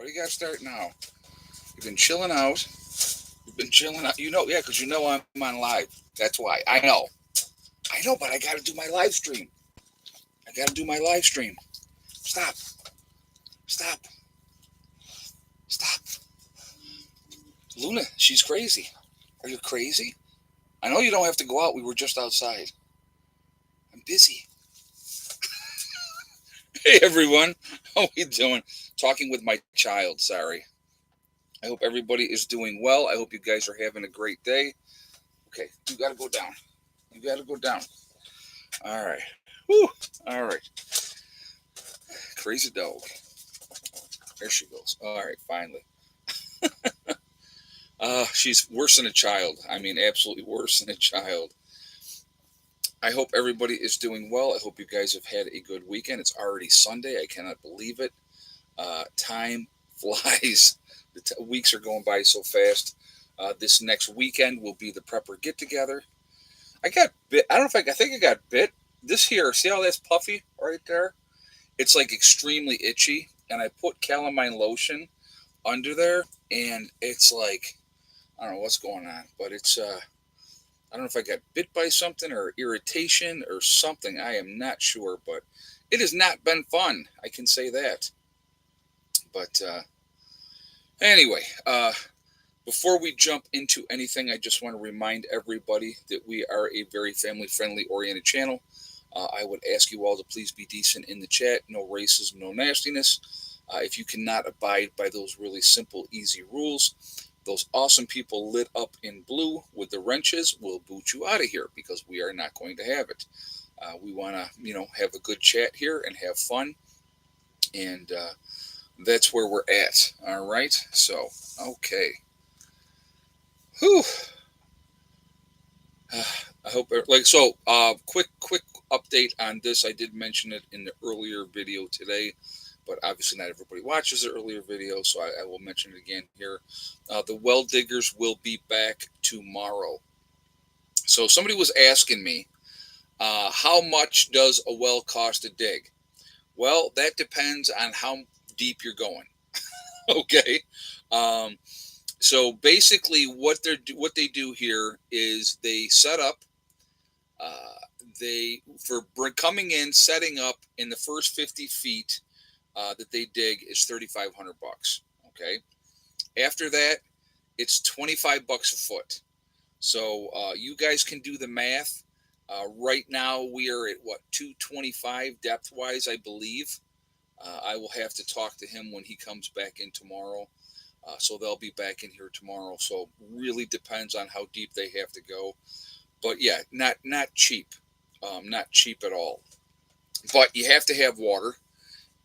What do you got to start now? You've been chilling out. You've been chilling out. Yeah, because I'm on live. That's why. I know, but I got to do my live stream. I got to do my live stream. Stop. Stop. Stop. Luna, she's crazy. Are you crazy? I know you don't have to go out. We were just outside. I'm busy. Hey, everyone. How we doing? Talking with my child. Sorry. I hope everybody is doing well. I hope you guys are having a great day. Okay, you got to go down. You got to go down. All right. Whew. All right. Crazy dog. There she goes. All right, finally. She's worse than a child. I mean, absolutely worse than a child. I hope everybody is doing well. I hope you guys have had a good weekend. It's already Sunday. I cannot believe it. Time flies. The weeks are going by so fast. This next weekend will be the prepper get together. I got bit. I don't know if I think I got bit. This here, see how that's puffy right there? It's like extremely itchy. And I put calamine lotion under there, and it's like, I don't know what's going on, but I don't know if I got bit by something or irritation or something. I am not sure, but it has not been fun. I can say that. But anyway, before we jump into anything, I just want to remind everybody that we are a very family friendly oriented channel. I would ask you all to please be decent in the chat. No racism, no nastiness. If you cannot abide by those really simple, easy rules, those awesome people lit up in blue with the wrenches will boot you out of here because we are not going to have it. We want to, have a good chat here and have fun. And that's where we're at. All right. So, okay. Whew. I hope quick update on this. I did mention it in the earlier video today, but obviously not everybody watches the earlier video, so I will mention it again here. The well diggers will be back tomorrow. So somebody was asking me, how much does a well cost to dig? Well, that depends on how deep you're going. Okay. So basically, what they do here is they set up. Coming in, setting up in the first 50 feet that they dig is $3,500. Okay. After that, it's $25 a foot. So you guys can do the math. Right now we are at 225 depth wise, I believe. I will have to talk to him when he comes back in tomorrow. So they'll be back in here tomorrow. So really depends on how deep they have to go. But yeah, not cheap, not cheap at all. But you have to have water.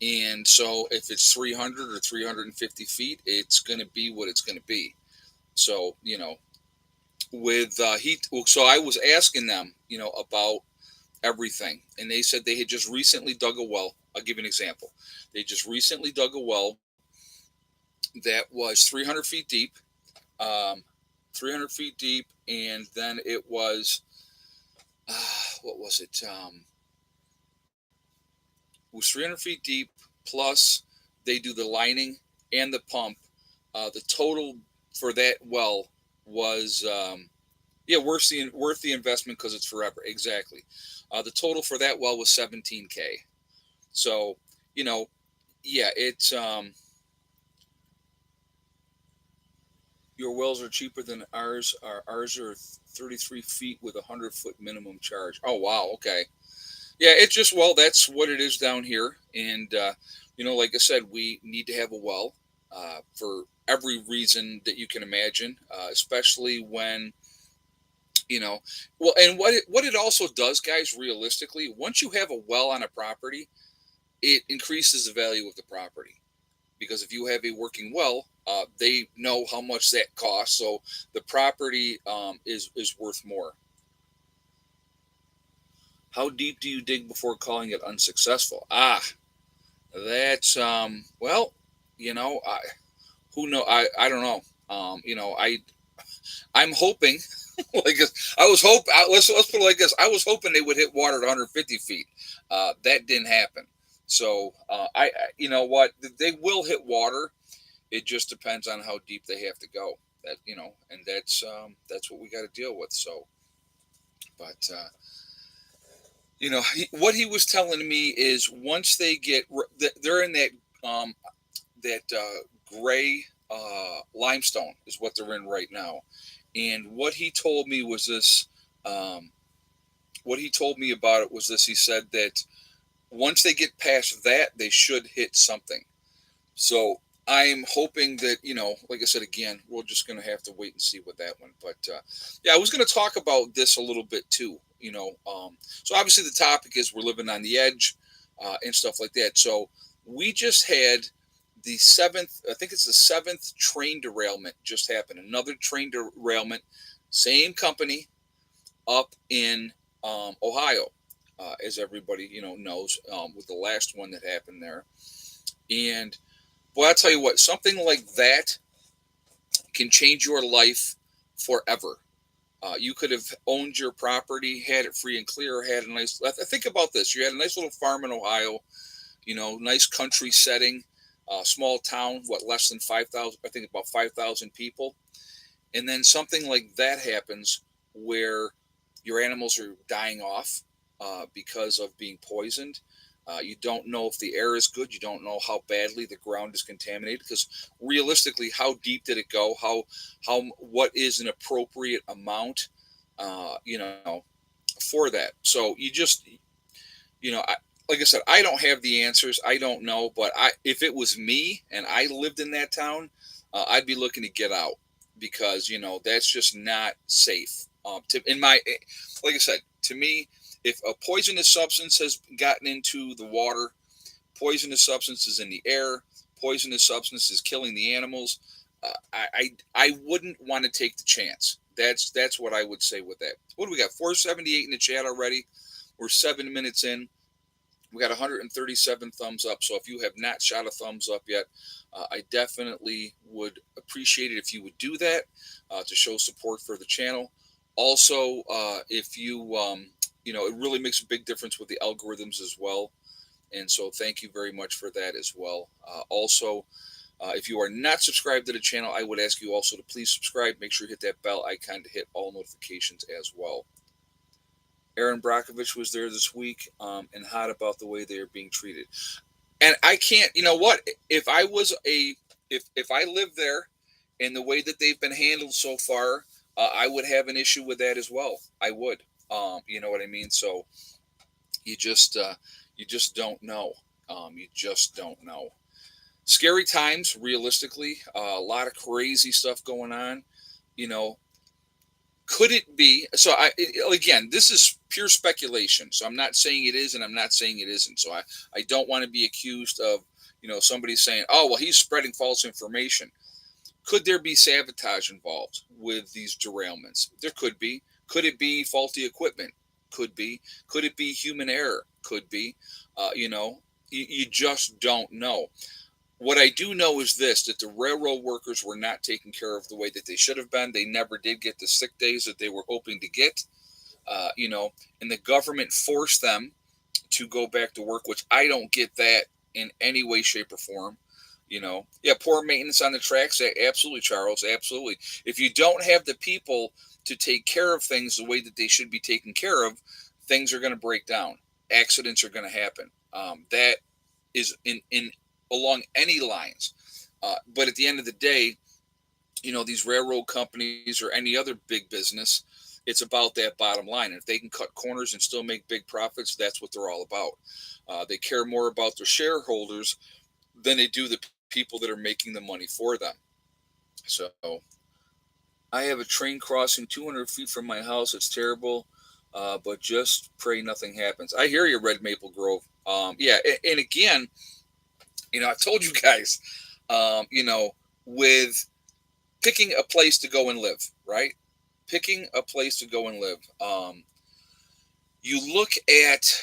And so if it's 300 or 350 feet, it's going to be what it's going to be. So, with so I was asking them, about everything. And they said they had just recently dug a well. I'll give you an example. They just recently dug a well that was 300 feet deep, 300 feet deep. And then it was, what was it? It was 300 feet deep, plus they do the lining and the pump. The total for that well was, worth the investment because it's forever. Exactly. The total for that well was $17K. So, it's your wells are cheaper than ours. Ours are 33 feet with a 100-foot minimum charge. Oh wow, okay. Yeah, it's just, that's what it is down here. And, like I said, we need to have a well for every reason that you can imagine, especially when, and what it also does, guys, realistically, once you have a well on a property, it increases the value of the property. Because if you have a working well, they know how much that costs. So the property is worth more. How deep do you dig before calling it unsuccessful? That's who know? I don't know. I'm hoping, like I was hoping. Let's put it like this. I was hoping they would hit water at 150 feet. That didn't happen. So you know what? They will hit water. It just depends on how deep they have to go. That and that's what we got to deal with. So, but what he was telling me is once they get they're in um, that gray limestone is what they're in right now. And what he told me was this. Um, what he told me about it was this. He said that once they get past that, they should hit something. So I'm hoping that, like I said again, we're just going to have to wait and see with that one. But yeah, I was going to talk about this a little bit too. So obviously the topic is we're living on the edge and stuff like that. So we just had the seventh, I think it's the seventh train derailment just happened. Another train derailment, same company up in Ohio, as everybody knows, with the last one that happened there. And boy, I'll tell you what, something like that can change your life forever. You could have owned your property, had it free and clear, had a nice. Think about this: you had a nice little farm in Ohio, nice country setting, small town, what less than 5,000? I think about 5,000 people, and then something like that happens where your animals are dying off because of being poisoned. You don't know if the air is good. You don't know how badly the ground is contaminated. Because realistically, how deep did it go? What is an appropriate amount? For that. So you just, like I said, I don't have the answers. I don't know. But if it was me and I lived in that town, I'd be looking to get out because that's just not safe. Like I said, to me, if a poisonous substance has gotten into the water, poisonous substance is in the air, poisonous substance is killing the animals, I wouldn't want to take the chance. That's what I would say with that. What do we got? 478 in the chat already. We're 7 minutes in. We got 137 thumbs up. So if you have not shot a thumbs up yet, I definitely would appreciate it if you would do that to show support for the channel. Also, if you, it really makes a big difference with the algorithms as well. And so thank you very much for that as well. Also, if you are not subscribed to the channel, I would ask you also to please subscribe. Make sure you hit that bell icon to hit all notifications as well. Aaron Brockovich was there this week and hot about the way they are being treated. And I can't, you know what? If I lived there and the way that they've been handled so far, I would have an issue with that as well. I would. You know what I mean? So you just don't know. You just don't know. Scary times, realistically. A lot of crazy stuff going on. Could it be? So again, this is pure speculation. So I'm not saying it is, and I'm not saying it isn't. So I don't want to be accused of somebody saying, oh well, he's spreading false information. Could there be sabotage involved with these derailments? There could be. Could it be faulty equipment? Could be. Could it be human error? Could be. You just don't know. What I do know is this, that the railroad workers were not taken care of the way that they should have been. They never did get the sick days that they were hoping to get, and the government forced them to go back to work, which I don't get that in any way, shape, or form. Yeah, poor maintenance on the tracks. Absolutely, Charles. Absolutely. If you don't have the people to take care of things the way that they should be taken care of, things are going to break down. Accidents are going to happen. That is in along any lines. But at the end of the day, these railroad companies or any other big business, it's about that bottom line. And if they can cut corners and still make big profits, that's what they're all about. They care more about their shareholders than they do the people that are making the money for them. So I have a train crossing 200 feet from my house. It's terrible, but just pray nothing happens. I hear you, Red Maple Grove. Yeah, and again, I've told you guys, with picking a place to go and live, right? Picking a place to go and live. You look at,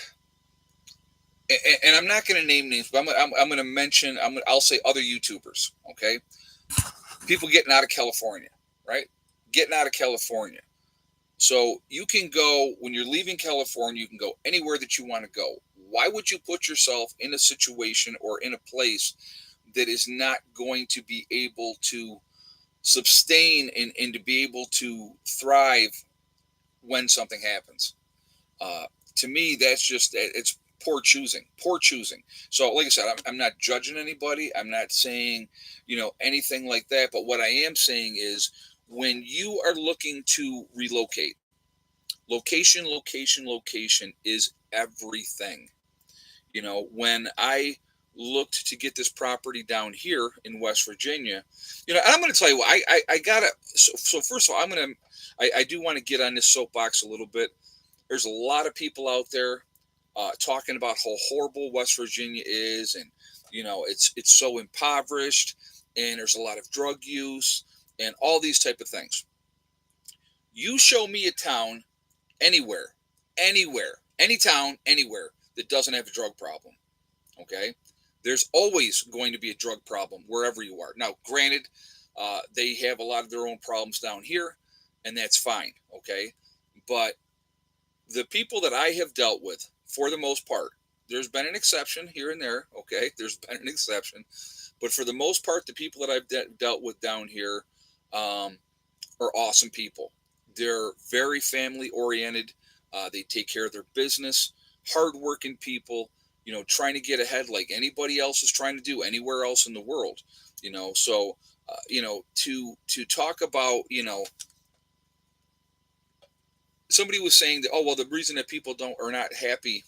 and I'm not going to name names, but I'm going to mention, I'll say other YouTubers, okay? People getting out of California, right? Getting out of California. So you can go, when you're leaving California, you can go anywhere that you want to go. Why would you put yourself in a situation or in a place that is not going to be able to sustain and to be able to thrive when something happens. Uh, to me, that's just it's poor choosing. Poor choosing. So, like I said, I'm not judging anybody. I'm not saying anything like that. But what I am saying is, when you are looking to relocate, location, location, location is everything. When I looked to get this property down here in West Virginia, and I'm going to tell you what I gotta. So first of all, I do want to get on this soapbox a little bit. There's a lot of people out there talking about how horrible West Virginia is, and it's so impoverished, and there's a lot of drug use and all these type of things. You show me a town anywhere, any town, anywhere that doesn't have a drug problem. Okay, there's always going to be a drug problem wherever you are. Now, granted, they have a lot of their own problems down here, and that's fine. Okay, but the people that I have dealt with, for the most part, there's been an exception here and there. Okay, there's been an exception, but for the most part, the people that I've dealt with down here are awesome people. They're very family oriented. They take care of their business, hardworking people, trying to get ahead like anybody else is trying to do anywhere else in the world. So to talk about, somebody was saying that, oh well, the reason that people don't are not happy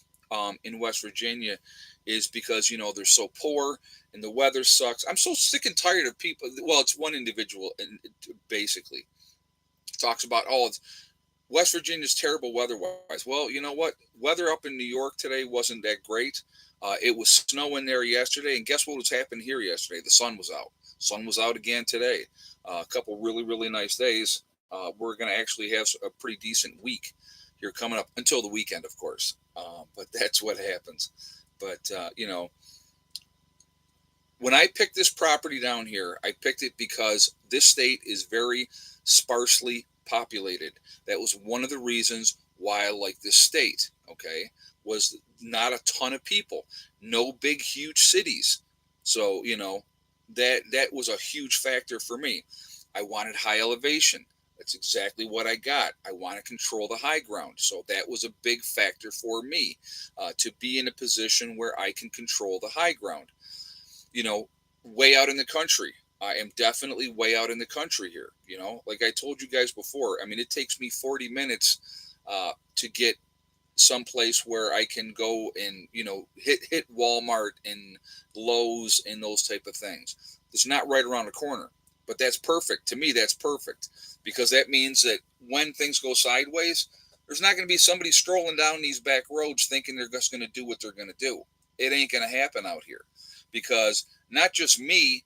in West Virginia is because they're so poor and the weather sucks. I'm so sick and tired of people. Well, it's one individual and basically talks about, oh, it's West Virginia's terrible weather-wise. Well, you know what? Weather up in New York today wasn't that great. It was snowing there yesterday, and guess what was happening here yesterday? The sun was out. Sun was out again today. A couple really, really nice days. We're going to actually have a pretty decent week here coming up until the weekend, of course. But that's what happens. But, when I picked this property down here, I picked it because this state is very sparsely populated. That was one of the reasons why I like this state. Okay, was not a ton of people, no big huge cities. So that was a huge factor for me. I wanted high elevation. That's exactly what I got. I want to control the high ground. So that was a big factor for me to be in a position where I can control the high ground. Way out in the country. I am definitely way out in the country here. Like I told you guys before, I mean, it takes me 40 minutes to get someplace where I can go and, hit Walmart and Lowe's and those type of things. It's not right around the corner, but that's perfect. To me, that's perfect because that means that when things go sideways, there's not going to be somebody strolling down these back roads thinking they're just going to do what they're going to do. It ain't going to happen out here because not just me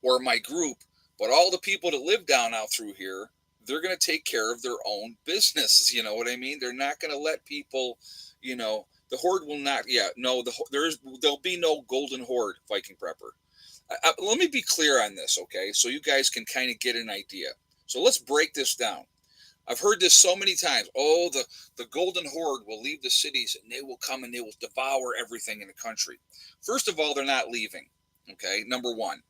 or my group, but all the people that live down out through here, they're going to take care of their own business. You know what I mean? They're not going to let people, the horde will not. Yeah, no, there'll be no golden horde Viking prepper. Let me be clear on this, okay? So you guys can kind of get an idea. So let's break this down. I've heard this so many times. Oh, the golden horde will leave the cities and they will come and they will devour everything in the country. First of all, they're not leaving. Okay, number one.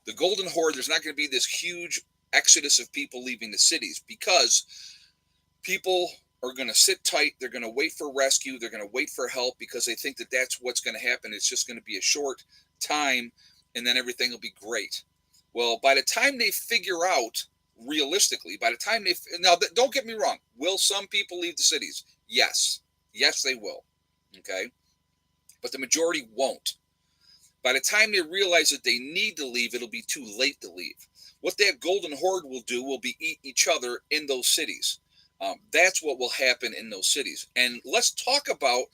The golden horde, there's not going to be this huge exodus of people leaving the cities because people are going to sit tight. They're going to wait for rescue. They're going to wait for help because they think that that's what's going to happen. It's just going to be a short time and then everything will be great. Well, by the time they figure out realistically, now don't get me wrong, will some people leave the cities? Yes, they will. Okay, but the majority won't. By the time they realize that they need to leave, it'll be too late to leave. What that golden horde will do will be eat each other in those cities. That's what will happen in those cities. And let's talk about,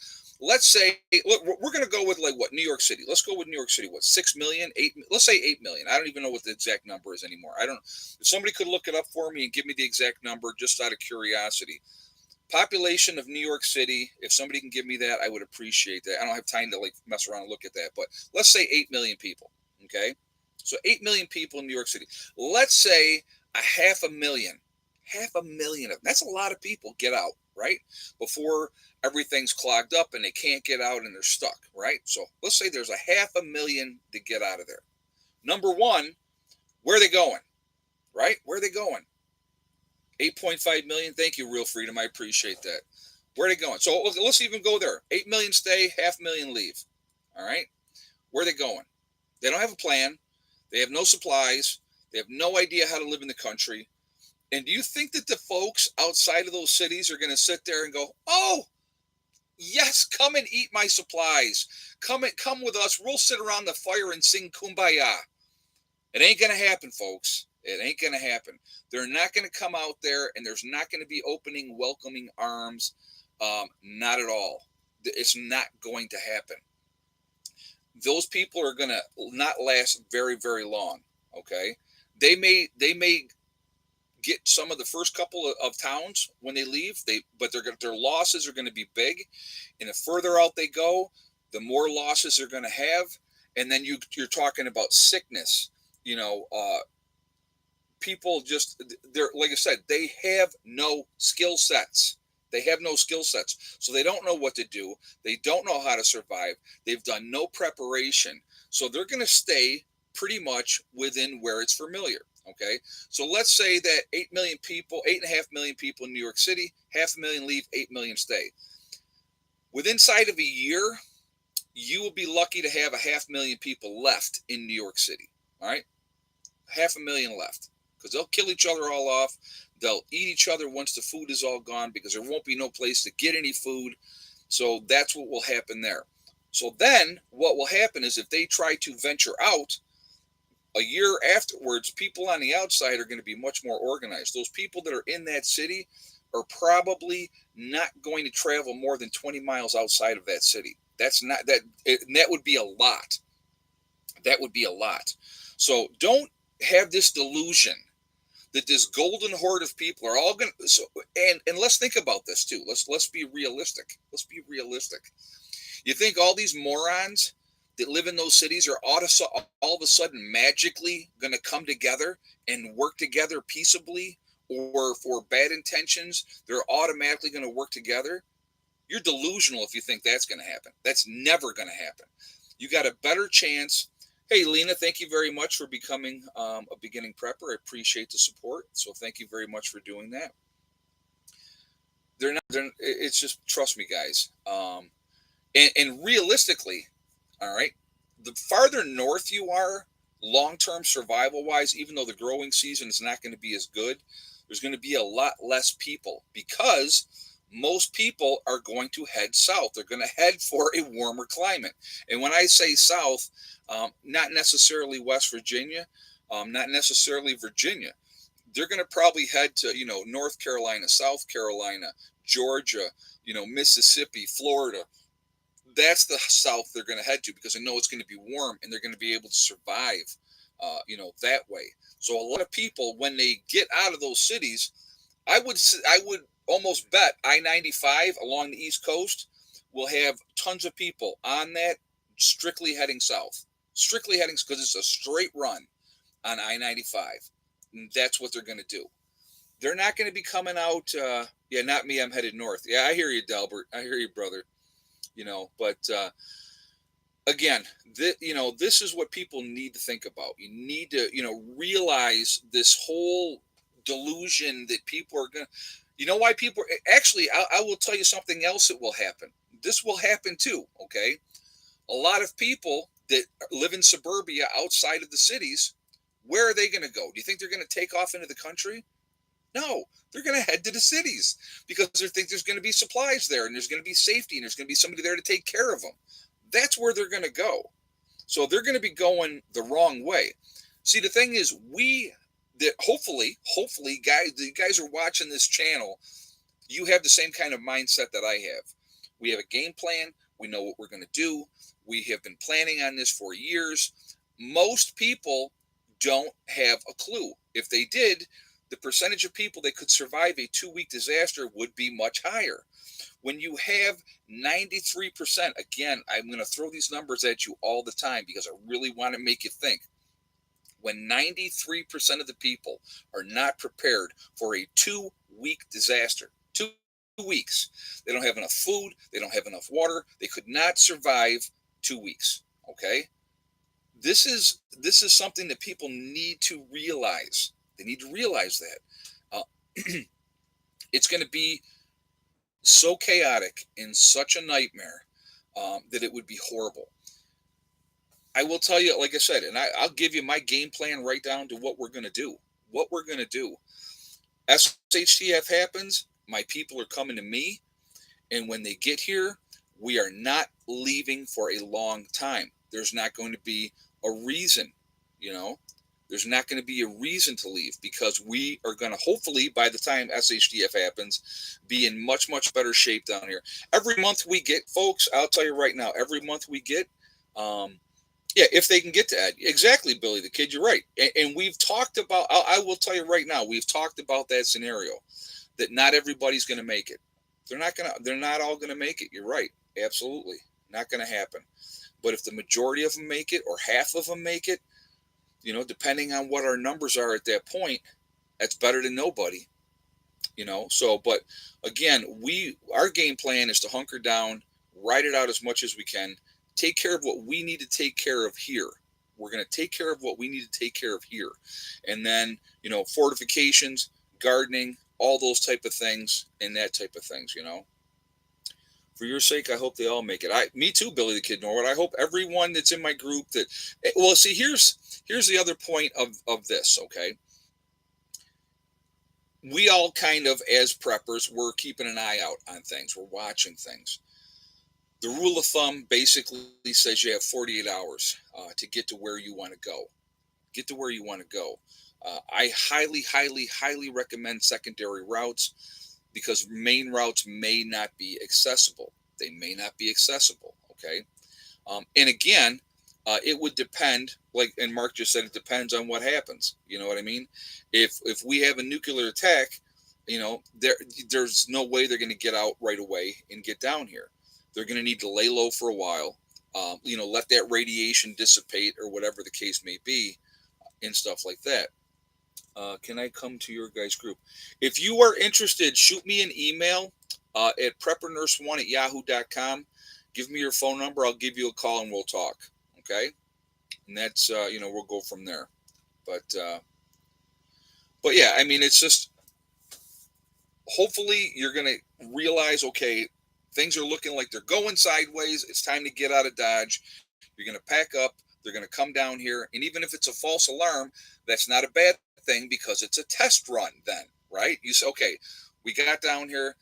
let's say, look, we're going to go with like what, New York City. Let's go with New York City. What, 6 million, 8, let's say 8 million. I don't even know what the exact number is anymore. I don't, if somebody could look it up for me and give me the exact number just out of curiosity. Population of New York City, if somebody can give me that, I would appreciate that. I don't have time to like mess around and look at that, but let's say 8 million people. Okay. So 8 million people in New York City. Let's say a half a million of them. That's a lot of people get out. right? Before everything's clogged up and they can't get out and they're stuck, right? So let's say there's a 500,000 to get out of there. Number one, where are they going, right? Where are they going? 8.5 million. Thank you, Real Freedom. I appreciate that. Where are they going? So let's even go there. 8 million stay, 500,000 leave. All right. Where are they going? They don't have a plan. They have no supplies. They have no idea how to live in the country. And do you think that the folks outside of those cities are going to sit there and go, "Oh, yes, come and eat my supplies. Come with us. We'll sit around the fire and sing Kumbaya"? It ain't going to happen, folks. It ain't going to happen. They're not going to come out there, and there's not going to be opening, welcoming arms. Not at all. It's not going to happen. Those people are going to not last very, very long. Okay, they may get some of the first couple of towns when they leave. But their losses are going to be big, and the further out they go, the more losses they're going to have. And then you're talking about sickness. People they're, like I said, they have no skill sets. They have no skill sets, so they don't know what to do. They don't know how to survive. They've done no preparation, so they're going to stay pretty much within where it's familiar. Okay, so let's say that 8 million people, 8.5 million people in New York City, 500,000 leave, 8 million stay. Within inside of a year, you will be lucky to have a 500,000 people left in New York City. All right, 500,000 left, because they'll kill each other all off. They'll eat each other once the food is all gone, because there won't be no place to get any food. So that's what will happen there. So then what will happen is if they try to venture out, a year afterwards, people on the outside are going to be much more organized. Those people that are in that city are probably not going to travel more than 20 miles outside of that city. That's not that. That would be a lot. That would be a lot. So don't have this delusion that this golden horde of people are all going to. So, and let's think about this too. Let's be realistic. Let's be realistic. You think all these morons that live in those cities are all of a sudden magically going to come together and work together peaceably, or for bad intentions they're automatically going to work together? You're delusional if you think that's going to happen. That's never going to happen. You got a better chance. Hey, Lena, thank you very much for becoming a beginning prepper. I appreciate the support. So thank you very much for doing that. It's just, trust me, guys. And realistically, all right, the farther north you are, long-term survival-wise, even though the growing season is not going to be as good, there's going to be a lot less people, because most people are going to head south. They're going to head for a warmer climate. And when I say south, not necessarily West Virginia, not necessarily Virginia. They're going to probably head to, North Carolina, South Carolina, Georgia, Mississippi, Florida. That's the south they're going to head to, because they know it's going to be warm and they're going to be able to survive, that way. So a lot of people, when they get out of those cities, I would almost bet I-95 along the East Coast will have tons of people on that, strictly heading south, because it's a straight run on I-95. And that's what they're going to do. They're not going to be coming out. Yeah, not me. I'm headed north. Yeah, I hear you, Delbert. I hear you, brother. But again, this is what people need to think about. You need to, realize this whole delusion that people are going to, why people actually, I will tell you something else that will happen. This will happen too. Okay. A lot of people that live in suburbia outside of the cities, where are they going to go? Do you think they're going to take off into the country? No, they're going to head to the cities, because they think there's going to be supplies there, and there's going to be safety, and there's going to be somebody there to take care of them. That's where they're going to go. So they're going to be going the wrong way. See, the thing is, hopefully, guys, the guys are watching this channel. You have the same kind of mindset that I have. We have a game plan. We know what we're going to do. We have been planning on this for years. Most people don't have a clue. If they did, the percentage of people that could survive a 2-week disaster would be much higher. When you have 93%, again, I'm going to throw these numbers at you all the time, because I really want to make you think. When 93% of the people are not prepared for a 2-week disaster, weeks. They don't have enough food. They don't have enough water. They could not survive 2 weeks. Okay, this is something that people need to realize. They need to realize that it's going to be so chaotic and such a nightmare that it would be horrible. I will tell you, like I said, and I'll give you my game plan right down to what we're going to do. What we're going to do. SHTF happens. My people are coming to me. And when they get here, we are not leaving for a long time. There's not going to be a reason, you know, there's not going to be a reason to leave because we are going to hopefully, by the time SHTF happens, be in much, much better shape down here. Every month we get, folks, I'll tell you right now, every month we get, yeah, if they can get to that. Exactly, Billy the Kid, you're right. And we've talked about, I will tell you right now, we've talked about that scenario that not everybody's going to make it. They're not all going to make it. You're right. Absolutely. Not going to happen. But if the majority of them make it or half of them make it, you know, depending on what our numbers are at that point, that's better than nobody, you know. So, but again, our game plan is to hunker down, ride it out as much as we can, take care of what we need to take care of here. We're going to take care of what we need to take care of here. And then, you know, fortifications, gardening, all those type of things and that type of things, you know. For your sake, I hope they all make it. Me too, Billy the Kid Norwood. I hope everyone that's in my group that, well, see, here's the other point of this, okay? We all kind of, as preppers, we're keeping an eye out on things. We're watching things. The rule of thumb basically says you have 48 hours to get to where you want to go. Get to where you want to go. I highly, highly, highly recommend secondary routes because main routes may not be accessible. They may not be accessible, okay? And again, it would depend, like, and Mark just said, it depends on what happens. You know what I mean? If we have a nuclear attack, you know, there's no way they're going to get out right away and get down here. They're going to need to lay low for a while, you know, let that radiation dissipate or whatever the case may be and stuff like that. Can I come to your guys' group? If you are interested, shoot me an email at preppernurse1@yahoo.com. Give me your phone number. I'll give you a call and we'll talk. Okay? And that's, you know, we'll go from there. But yeah, I mean, it's just, hopefully you're going to realize, okay, things are looking like they're going sideways. It's time to get out of Dodge. You're going to pack up. They're going to come down here. And even if it's a false alarm, that's not a bad thing because it's a test run then, right? You say, okay, we got down here.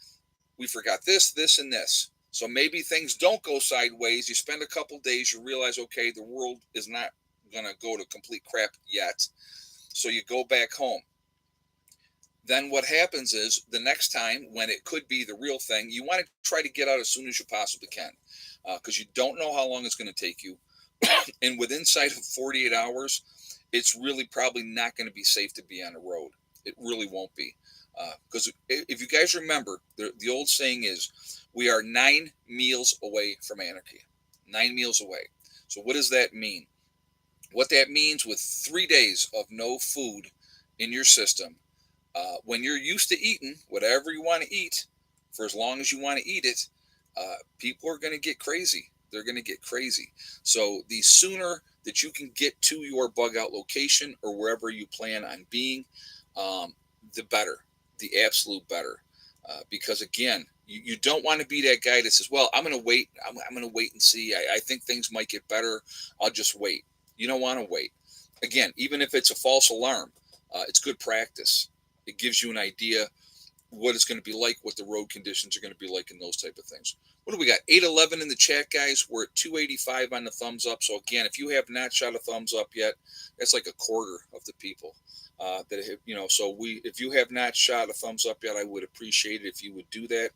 We forgot this, this, and this. So maybe things don't go sideways. You spend a couple days. You realize, okay, the world is not going to go to complete crap yet. So you go back home. Then what happens is the next time when it could be the real thing, you want to try to get out as soon as you possibly can because you don't know how long it's going to take you. And within sight of 48 hours, it's really probably not going to be safe to be on the road. It really won't be. Because if you guys remember, the old saying is, we are 9 meals away from anarchy. 9 meals away. So what does that mean? What that means with 3 days of no food in your system, when you're used to eating whatever you want to eat for as long as you want to eat it, people are going to get crazy. They're going to get crazy. So the sooner that you can get to your bug out location or wherever you plan on being, the better, the absolute better. Because again, you don't want to be that guy that says, well, I'm going to wait. I'm going to wait and see. I think things might get better. I'll just wait. You don't want to wait. Again, even if it's a false alarm, it's good practice. It gives you an idea what it's going to be like, what the road conditions are going to be like, and those type of things. What do we got? 811 in the chat, guys. We're at 285 on the thumbs up. So again, if you have not shot a thumbs up yet, that's like a quarter of the people that have, you know. So if you have not shot a thumbs up yet, I would appreciate it if you would do that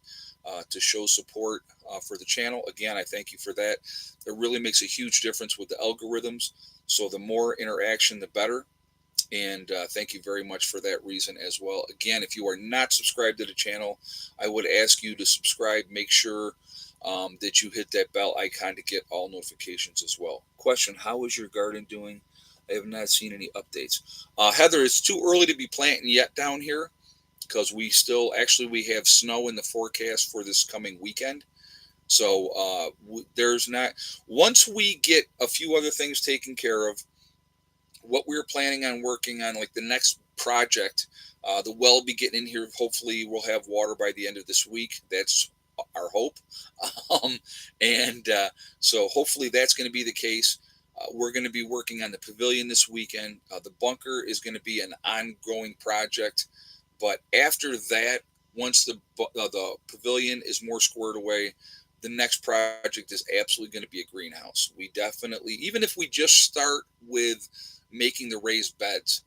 to show support for the channel. Again, I thank you for that. It really makes a huge difference with the algorithms. So the more interaction, the better. And thank you very much for that reason as well. Again, if you are not subscribed to the channel, I would ask you to subscribe. Make sure that you hit that bell icon to get all notifications as well. Question: how is your garden doing? I have not seen any updates. Heather, it's too early to be planting yet down here. because we have snow in the forecast for this coming weekend. So there's not, once we get a few other things taken care of, what we're planning on working on, like the next project, the well be getting in here. Hopefully, we'll have water by the end of this week. That's our hope. Um, and so hopefully that's going to be the case. We're going to be working on the pavilion this weekend. The bunker is going to be an ongoing project. But after that, once the pavilion is more squared away, the next project is absolutely going to be a greenhouse. We definitely, even if we just start with making the raised beds,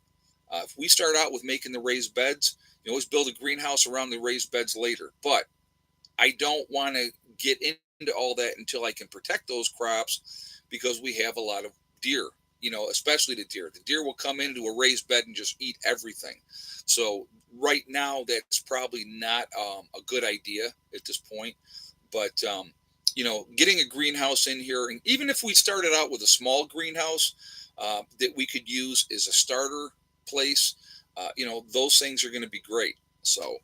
if we start out with making the raised beds, you always build a greenhouse around the raised beds later. But I don't want to get into all that until I can protect those crops, because we have a lot of deer, especially the deer. The deer will come into a raised bed and just eat everything. So right now, that's probably not a good idea at this point. But getting a greenhouse in here, and even if we started out with a small greenhouse that we could use as a starter place, those things are going to be great. So,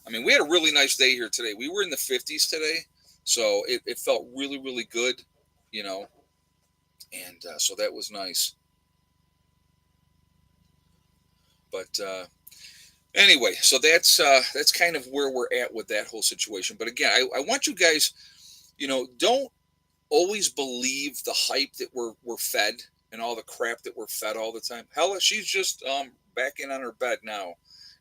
I mean, we had a really nice day here today. We were in the 50s today, so it felt really, really good, you know, and so that was nice. But anyway, so that's kind of where we're at with that whole situation. But again, I want you guys, don't always believe the hype that we're fed and all the crap that we're fed all the time. Hella, she's just back in on her bed now.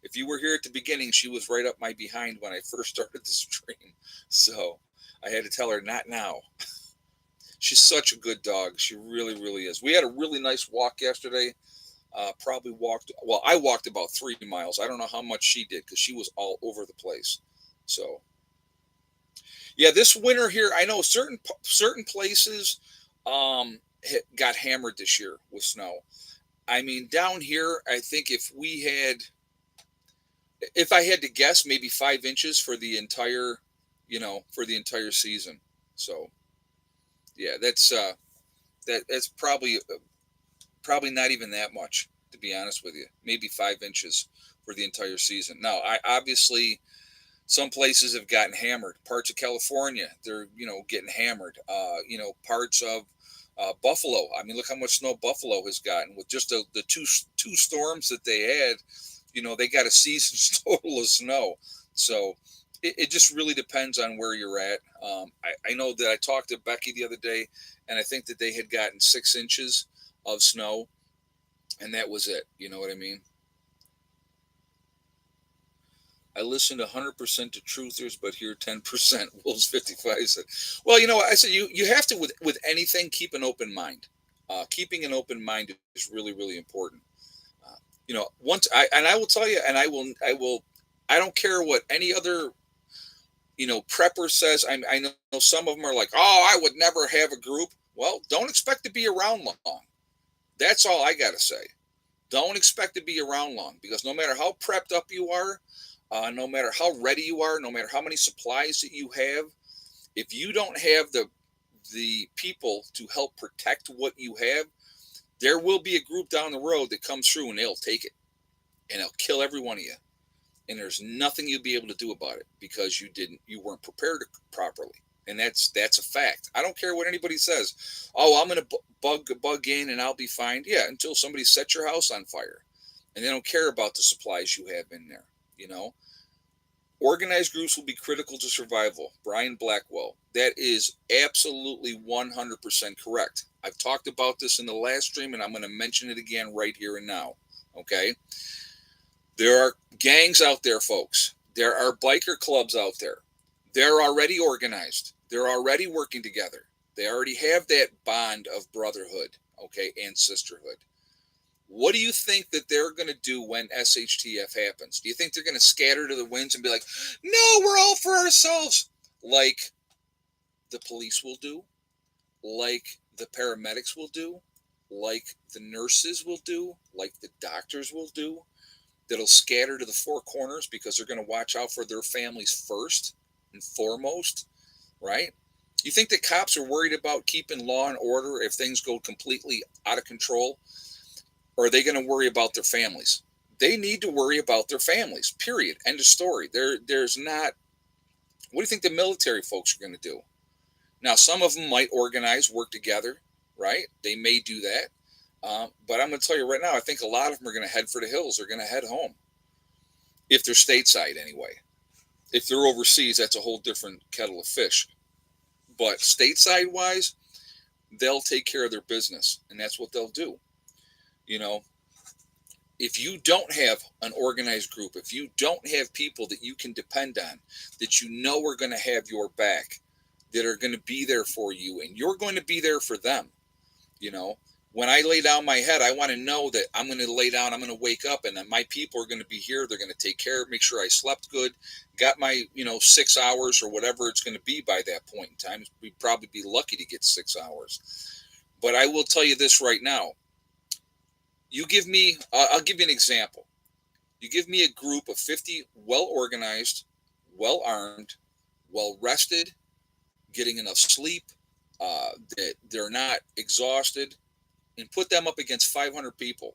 If you were here at the beginning, she was right up my behind when I first started the stream. So I had to tell her, not now. She's such a good dog. She really, really is. We had a really nice walk yesterday. Probably well, I walked about 3 miles. I don't know how much she did because she was all over the place. So yeah, this winter here, I know certain places got hammered this year with snow. I mean, down here, I think if I had to guess, maybe 5 inches for the entire season. So yeah, that's probably not even that much, to be honest with you. Maybe 5 inches for the entire season. Now, I obviously, some places have gotten hammered. Parts of California, they're getting hammered. Parts of Buffalo. I mean, look how much snow Buffalo has gotten with just the two storms that they had. They got a season's total of snow. So it just really depends on where you're at. I know that I talked to Becky the other day, and I think that they had gotten 6 inches of snow, and that was it. You know what I mean? I listened 100% to truthers, but here 10%. Wolves 55 said, "Well, I said you have to with anything keep an open mind. Keeping an open mind is really, really important. Once I will tell you, and I don't care what any other prepper says. I know some of them are like, oh, I would never have a group. Well, don't expect to be around long. That's all I gotta say. Don't expect to be around long, because no matter how prepped up you are, no matter how ready you are, no matter how many supplies that you have, if you don't have the people to help protect what you have, there will be a group down the road that comes through and they'll take it and they'll kill every one of you. And there's nothing you'll be able to do about it because you weren't prepared properly. And that's a fact. I don't care what anybody says. Oh, I'm going to bug in and I'll be fine. Yeah, until somebody sets your house on fire, and they don't care about the supplies you have in there. Organized groups will be critical to survival. Brian Blackwell. That is absolutely 100% correct. I've talked about this in the last stream, and I'm going to mention it again right here and now. Okay? There are gangs out there, folks. There are biker clubs out there. They're already organized. They're already working together. They already have that bond of brotherhood, okay, and sisterhood. What do you think that they're going to do when SHTF happens? Do you think they're going to scatter to the winds and be like, no, we're all for ourselves, like the police will do, like the paramedics will do, like the nurses will do, like the doctors will do? That'll scatter to the four corners because they're going to watch out for their families first and foremost, right? You think that cops are worried about keeping law and order if things go completely out of control? Or are they going to worry about their families? They need to worry about their families. Period. End of story. There's not. What do you think the military folks are going to do? Now, some of them might organize, work together, right? They may do that. But I'm going to tell you right now, I think a lot of them are going to head for the hills. They're going to head home if they're stateside anyway. If they're overseas, that's a whole different kettle of fish. But stateside wise, they'll take care of their business, and that's what they'll do. You know, if you don't have an organized group, if you don't have people that you can depend on, that you know are going to have your back, that are going to be there for you, and you're going to be there for them, you know, when I lay down my head, I want to know that I'm going to lay down, I'm going to wake up, and then my people are going to be here. They're going to take care of, make sure I slept good, got my, 6 hours or whatever it's going to be by that point in time. We'd probably be lucky to get 6 hours. But I will tell you this right now. I'll give you an example. You give me a group of 50 well organized, well armed, well rested, getting enough sleep, that they're not exhausted, and put them up against 500 people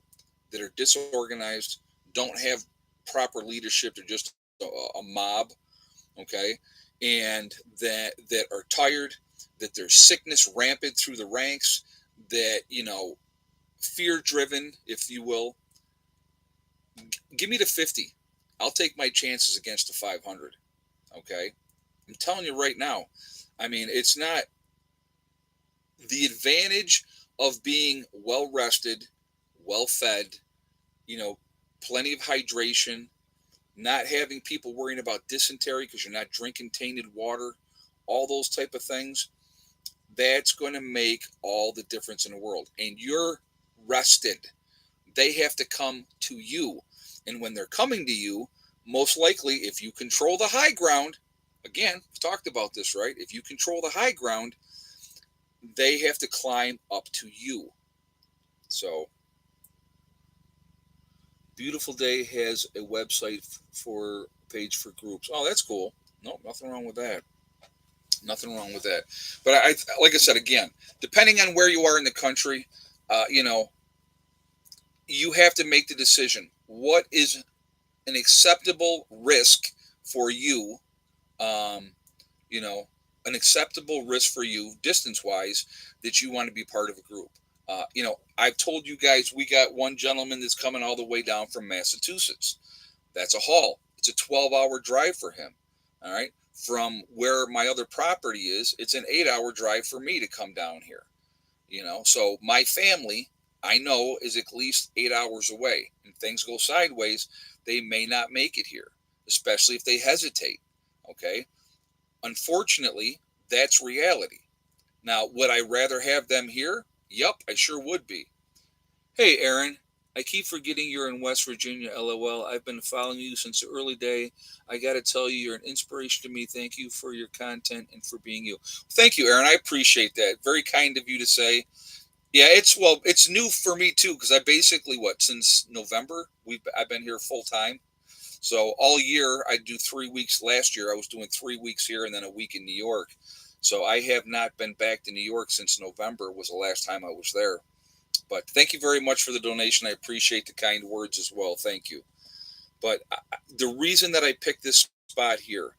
that are disorganized, don't have proper leadership, they're just a mob, okay, and that are tired, that there's sickness rampant through the ranks, that fear driven, if you will. Give me the 50. I'll take my chances against the 500. Okay, I'm telling you right now. I mean, it's not the advantage of being well rested, well fed, plenty of hydration, not having people worrying about dysentery because you're not drinking tainted water, all those type of things. That's going to make all the difference in the world. And you're rested. They have to come to you. And when they're coming to you, most likely, if you control the high ground, again, we've talked about this, right? If you control the high ground, they have to climb up to you. So, Beautiful Day has a website for page for groups. Oh, that's cool. No, nothing wrong with that. Nothing wrong with that. But like I said, again, depending on where you are in the country, you have to make the decision. What is an acceptable risk for you? An acceptable risk for you distance wise that you want to be part of a group. I've told you guys we got one gentleman that's coming all the way down from Massachusetts. That's a haul. It's a 12-hour drive for him. All right. From where my other property is, it's an 8-hour drive for me to come down here. So my family, I know, is at least 8 hours away. And things go sideways, they may not make it here, especially if they hesitate. Okay. Unfortunately, that's reality. Now, would I rather have them here? Yup, I sure would be. Hey, Aaron, I keep forgetting you're in West Virginia, LOL. I've been following you since the early day. I got to tell you, you're an inspiration to me. Thank you for your content and for being you. Thank you, Aaron. I appreciate that. Very kind of you to say. Yeah, it's new for me too, because I basically, since November, I've been here full time. So all year I do 3 weeks. Last year I was doing 3 weeks here and then a week in New York. So I have not been back to New York since November was the last time I was there. But thank you very much for the donation. I appreciate the kind words as well. Thank you. But the reason that I picked this spot here,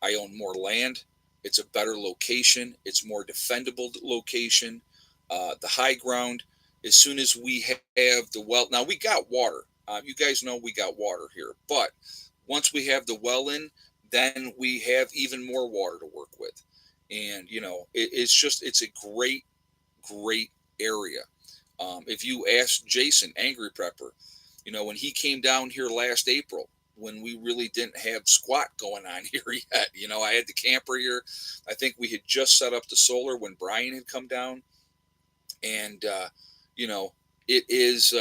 I own more land. It's a better location. It's more defendable location. The high ground. As soon as we have the well, now we got water. You guys know we got water here. But once we have the well in, then we have even more water to work with. And, it's a great, great area. If you ask Jason, Angry Prepper, when he came down here last April, when we really didn't have squat going on here yet, I had the camper here. I think we had just set up the solar when Brian had come down. And, it is,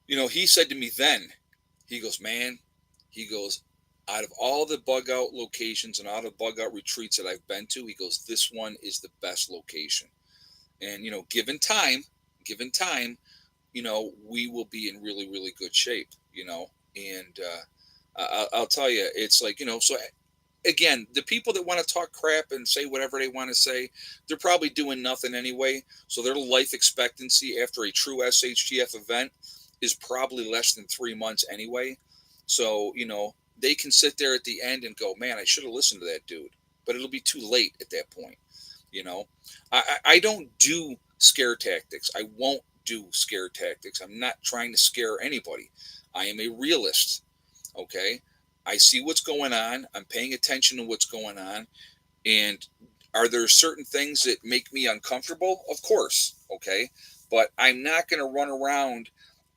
he said to me then, he goes, man, out of all the bug out locations and all the bug out retreats that I've been to, he goes, this one is the best location. And, given time, we will be in really, really good shape, and I'll tell you, it's like, so again, the people that want to talk crap and say whatever they want to say, they're probably doing nothing anyway. So their life expectancy after a true SHTF event is probably less than 3 months anyway. So, they can sit there at the end and go, man, I should have listened to that dude. But it'll be too late at that point. You know, I don't do scare tactics. I won't do scare tactics. I'm not trying to scare anybody. I am a realist. Okay. I see what's going on. I'm paying attention to what's going on. And are there certain things that make me uncomfortable? Of course. Okay. But I'm not going to run around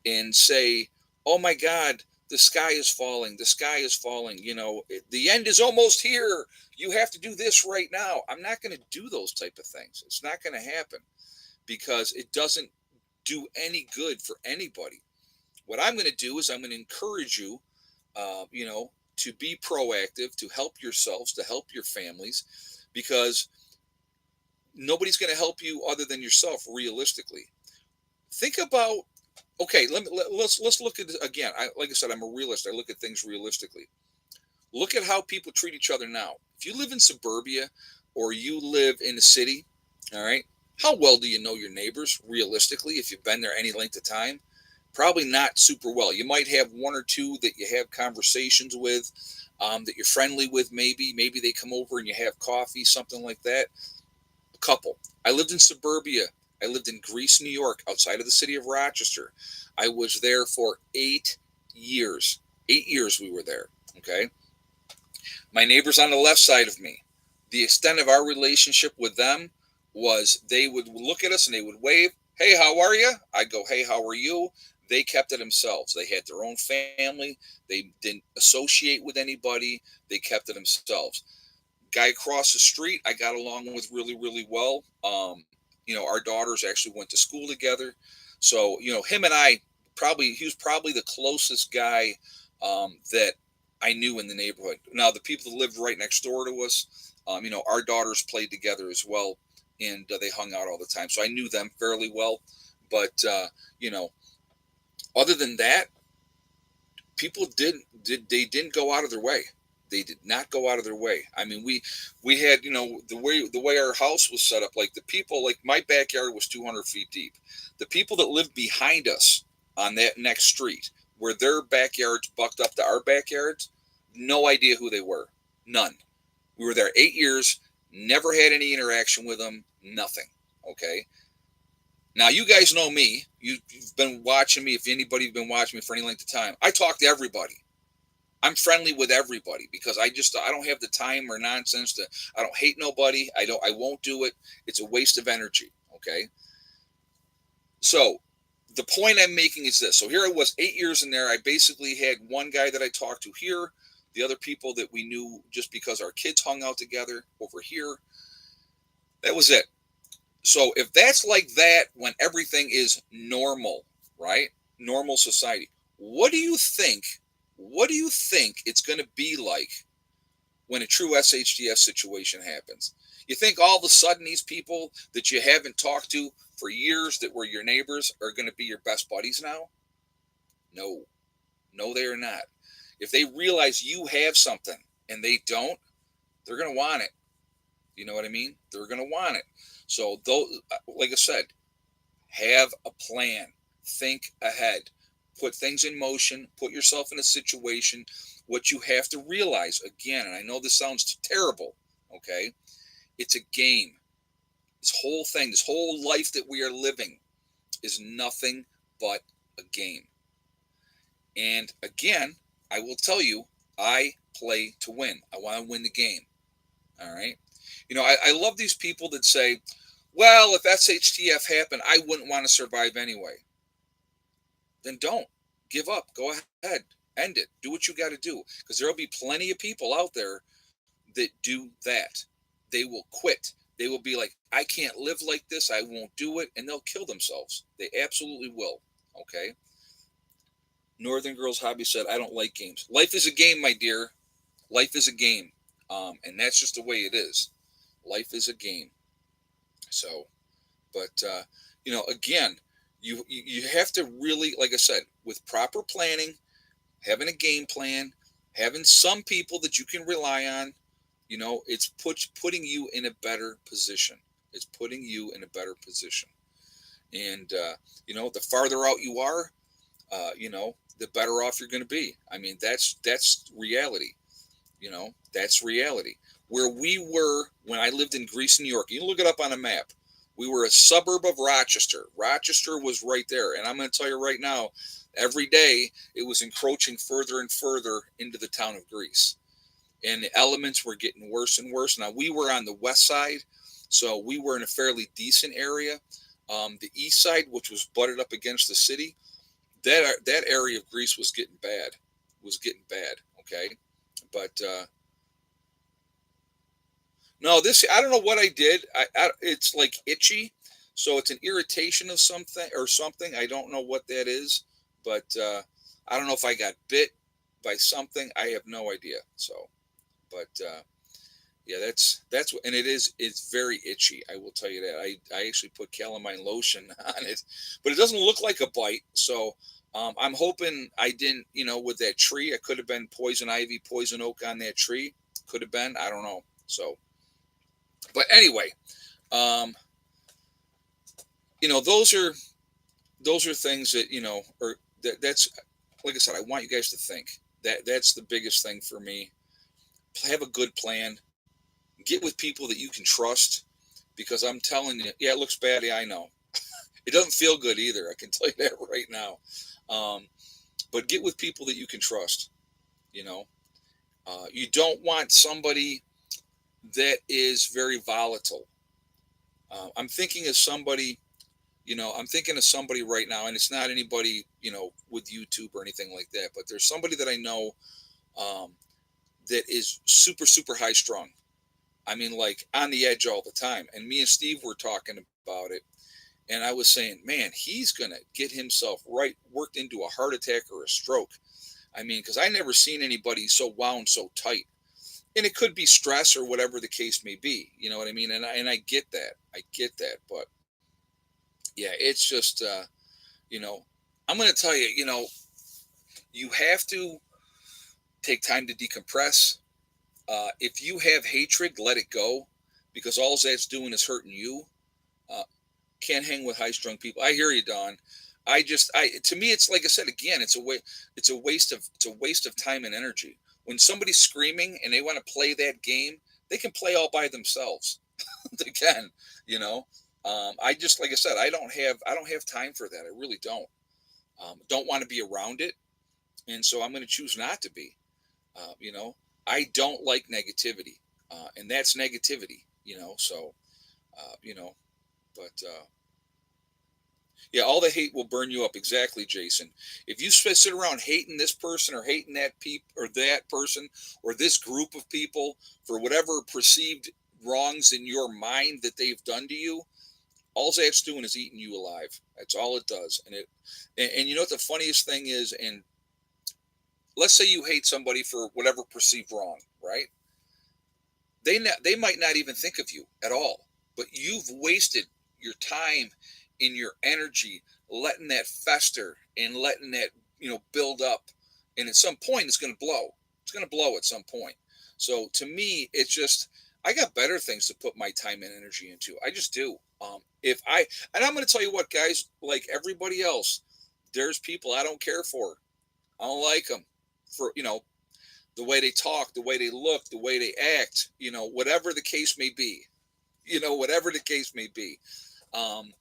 and say, oh my God, the sky is falling. The sky is falling. The end is almost here. You have to do this right now. I'm not going to do those type of things. It's not going to happen because it doesn't do any good for anybody. What I'm going to do is I'm going to encourage you, to be proactive, to help yourselves, to help your families, because nobody's going to help you other than yourself. Realistically, think about. Okay, let's look at it again. Like I said, I'm a realist. I look at things realistically. Look at how people treat each other now. If you live in suburbia or you live in a city, all right, how well do you know your neighbors realistically? If you've been there any length of time, probably not super well. You might have one or two that you have conversations with, that you're friendly with. Maybe they come over and you have coffee, something like that. A couple. I lived in suburbia. I lived in Greece, New York, outside of the city of Rochester. I was there for 8 years. 8 years we were there. Okay. My neighbors on the left side of me, the extent of our relationship with them was they would look at us and they would wave, hey, how are you? I'd go, hey, how are you? They kept it themselves. They had their own family. They didn't associate with anybody. They kept it themselves. Guy across the street, I got along with really, really well. Our daughters actually went to school together. So, him and I he was probably the closest guy that I knew in the neighborhood. Now, the people that lived right next door to us, our daughters played together as well, and they hung out all the time. So I knew them fairly well. But, other than that, people they didn't go out of their way. They did not go out of their way. I mean, we had, the way our house was set up, like the people, like my backyard was 200 feet deep. The people that lived behind us on that next street, where their backyards bucked up to our backyards, no idea who they were. None. We were there 8 years, never had any interaction with them, nothing. Okay. Now, you guys know me. You've been watching me. If anybody's been watching me for any length of time, I talk to everybody. I'm friendly with everybody because I don't have the time or nonsense I don't hate nobody. I won't do it. It's a waste of energy. Okay. So the point I'm making is this. So here I was 8 years in there. I basically had one guy that I talked to here, the other people that we knew just because our kids hung out together over here. That was it. So if that's like that when everything is normal, right? Normal society. What do you think? What do you think it's going to be like when a true SHTF situation happens? You think all of a sudden these people that you haven't talked to for years that were your neighbors are going to be your best buddies now? No. No, they are not. If they realize you have something and they don't, they're going to want it. You know what I mean? They're going to want it. So, like I said, have a plan. Think ahead. Put things in motion. Put yourself in a situation. What you have to realize, again, and I know this sounds terrible, okay? It's a game. This whole thing, this whole life that we are living is nothing but a game. And again, I will tell you, I play to win. I want to win the game. All right? I love these people that say, well, if SHTF happened, I wouldn't want to survive anyway. Then don't. Give up. Go ahead. End it. Do what you got to do. Because there will be plenty of people out there that do that. They will quit. They will be like, I can't live like this. I won't do it. And they'll kill themselves. They absolutely will. Okay? Northern Girls Hobby said, I don't like games. Life is a game, my dear. Life is a game. And that's just the way it is. Life is a game. So, but, again, you have to really, like I said, with proper planning, having a game plan, having some people that you can rely on, it's putting you in a better position. It's putting you in a better position. And, the farther out you are, the better off you're going to be. I mean, that's reality. That's reality. Where we were when I lived in Greece, New York, you can look it up on a map. We were a suburb of Rochester. Rochester was right there. And I'm going to tell you right now, every day it was encroaching further and further into the town of Greece. And the elements were getting worse and worse. Now, we were on the west side, so we were in a fairly decent area. The east side, which was butted up against the city, that area of Greece was getting bad. Was getting bad. Okay, but no, this I don't know what I did. It's like itchy, so it's an irritation of something or something. I don't know what that is, but I don't know if I got bit by something. I have no idea. So, but yeah, that's and it's very itchy. I will tell you that. I actually put calamine lotion on it, but it doesn't look like a bite. So I'm hoping I didn't. With that tree, it could have been poison ivy, poison oak on that tree. Could have been. I don't know. So, but anyway, um, those are things that or that's like I said. I want you guys to think that's the biggest thing for me. Have a good plan. Get with people that you can trust because I'm telling you, yeah, it looks bad. Yeah, I know. It doesn't feel good either. I can tell you that right now. Um, but get with people that you can trust. You know, you don't want somebody that is very volatile. I'm thinking of somebody. I'm thinking of somebody right now, and it's not anybody with YouTube or anything like that. But there's somebody that I know um, that is super super high strung. I mean, like on the edge all the time. And me and Steve were talking about it. And I was saying, man, he's going to get himself right worked into a heart attack or a stroke. I mean, because I never seen anybody so wound so tight. And it could be stress or whatever the case may be. You know what I mean? And I get that. I get that. But yeah, it's just, you know, I'm going to tell you, you have to take time to decompress. If you have hatred, let it go because all that's doing is hurting you. Uh, can't hang with high strung people. I hear you, Don. To me, it's like I said again, it's a waste of time and energy. When somebody's screaming and they want to play that game, they can play all by themselves. They can, you know. I just like I said, I don't have time for that. I really don't. Don't want to be around it, and so I'm going to choose not to be. Uh, you know, I don't like negativity, and that's negativity. So uh, you know, but yeah, all the hate will burn you up. Exactly, Jason. If you sit around hating this person or hating that or that person or this group of people for whatever perceived wrongs in your mind that they've done to you, all that's doing is eating you alive. That's all it does. And you know what the funniest thing is? And let's say you hate somebody for whatever perceived wrong, right? They might not even think of you at all, but you've wasted your time and your energy letting that fester and letting that build up, and at some point it's going to blow. It's going to blow at some point. So to me, it's just I got better things to put my time and energy into. I just do. If I and I'm going to tell you what, guys, like everybody else, there's people I don't care for. I don't like them for the way they talk, the way they look, the way they act, whatever the case may be, whatever the case may be. Um,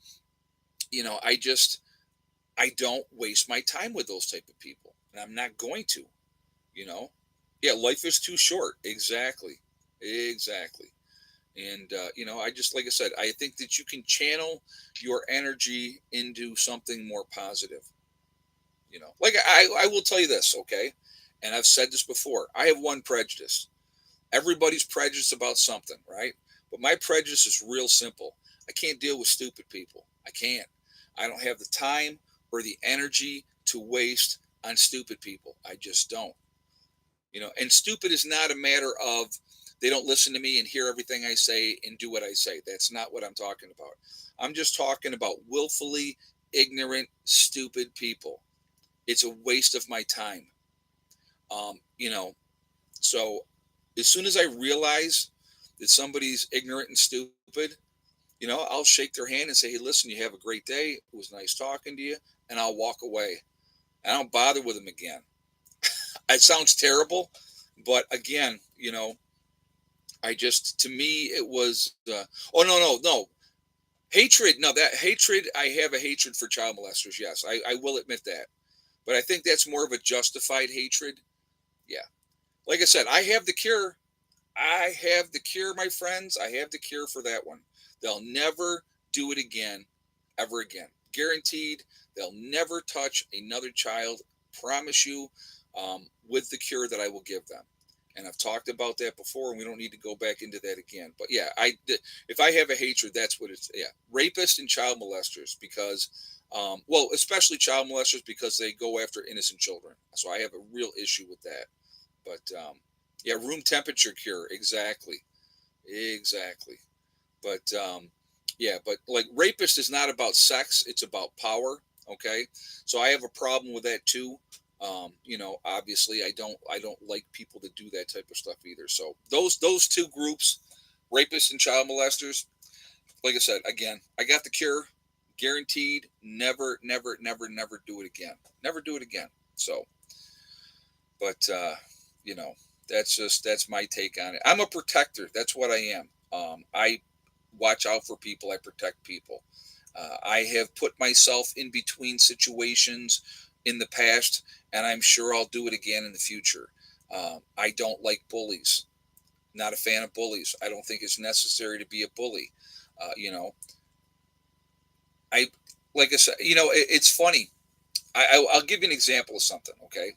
I don't waste my time with those type of people, and I'm not going to, you know. Yeah, life is too short. Exactly, exactly. And I just like I said, I think that you can channel your energy into something more positive. Like I will tell you this, okay, and I've said this before. I have one prejudice. Everybody's prejudiced about something, right? But my prejudice is real simple. I can't deal with stupid people. I can't. I don't have the time or the energy to waste on stupid people. I just don't. And stupid is not a matter of they don't listen to me and hear everything I say and do what I say. That's not what I'm talking about. I'm just talking about willfully ignorant, stupid people. It's a waste of my time. Um, you know, so as soon as I realize that somebody's ignorant and stupid, I'll shake their hand and say, "Hey, listen, you have a great day. It was nice talking to you," and I'll walk away. I don't bother with them again. It sounds terrible, but again, I just, to me, it was, oh, no, no, no. Hatred, no, that hatred, I have a hatred for child molesters. Yes, I will admit that. But I think that's more of a justified hatred. Yeah. Like I said, I have the cure. I have the cure, my friends. I have the cure for that one. They'll never do it again, ever again. Guaranteed, they'll never touch another child. Promise you, with the cure that I will give them. And I've talked about that before, and we don't need to go back into that again. But yeah, if I have a hatred, that's what it's. Yeah, rapists and child molesters, because, well, especially child molesters, because they go after innocent children. So I have a real issue with that. But yeah, room temperature cure, exactly, exactly. But yeah, but like rapist is not about sex; it's about power. Okay, so I have a problem with that too. Obviously, I don't like people that do that type of stuff either. So those two groups, rapists and child molesters, like I said, again, I got the cure, guaranteed. Never, never, never, never do it again. Never do it again. So, but you know, that's my take on it. I'm a protector. That's what I am. I watch out for people. I protect people. I have put myself in between situations in the past, and I'm sure I'll do it again in the future. I don't like bullies. Not a fan of bullies. I don't think it's necessary to be a bully. Uh, you know, I like I said. It's funny. I'll give you an example of something. Okay,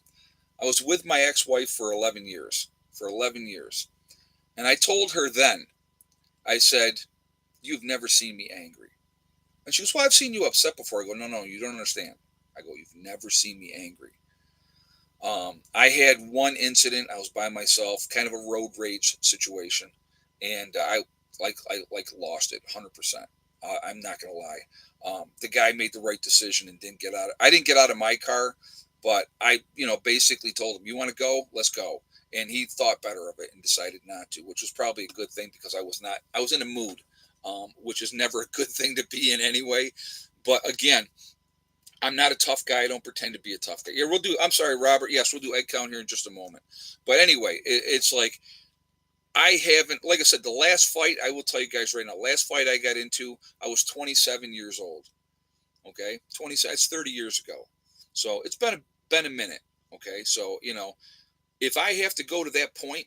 I was with my ex-wife for 11 years. For 11 years, and I told her then. I said, "You've never seen me angry." And she goes, "Well, I've seen you upset before." I go, "No, no, you don't understand." I go, "You've never seen me angry." I had one incident. I was by myself, kind of a road rage situation, and I lost it 100%. I'm not gonna lie. The guy made the right decision and didn't get out. I didn't get out of my car, but I, basically told him, "You want to go? Let's go." And he thought better of it and decided not to, which was probably a good thing because I was not. I was in a mood, which is never a good thing to be in anyway. But again, I'm not a tough guy. I don't pretend to be a tough guy. Yeah, we'll do. I'm sorry, Robert. Yes, we'll do egg count here in just a moment. But anyway, it's like I haven't. Like I said, the last fight, I will tell you guys right now. Last fight I got into, I was 27 years old. Okay, 20. That's 30 years ago. So it's been a minute. Okay, so if I have to go to that point,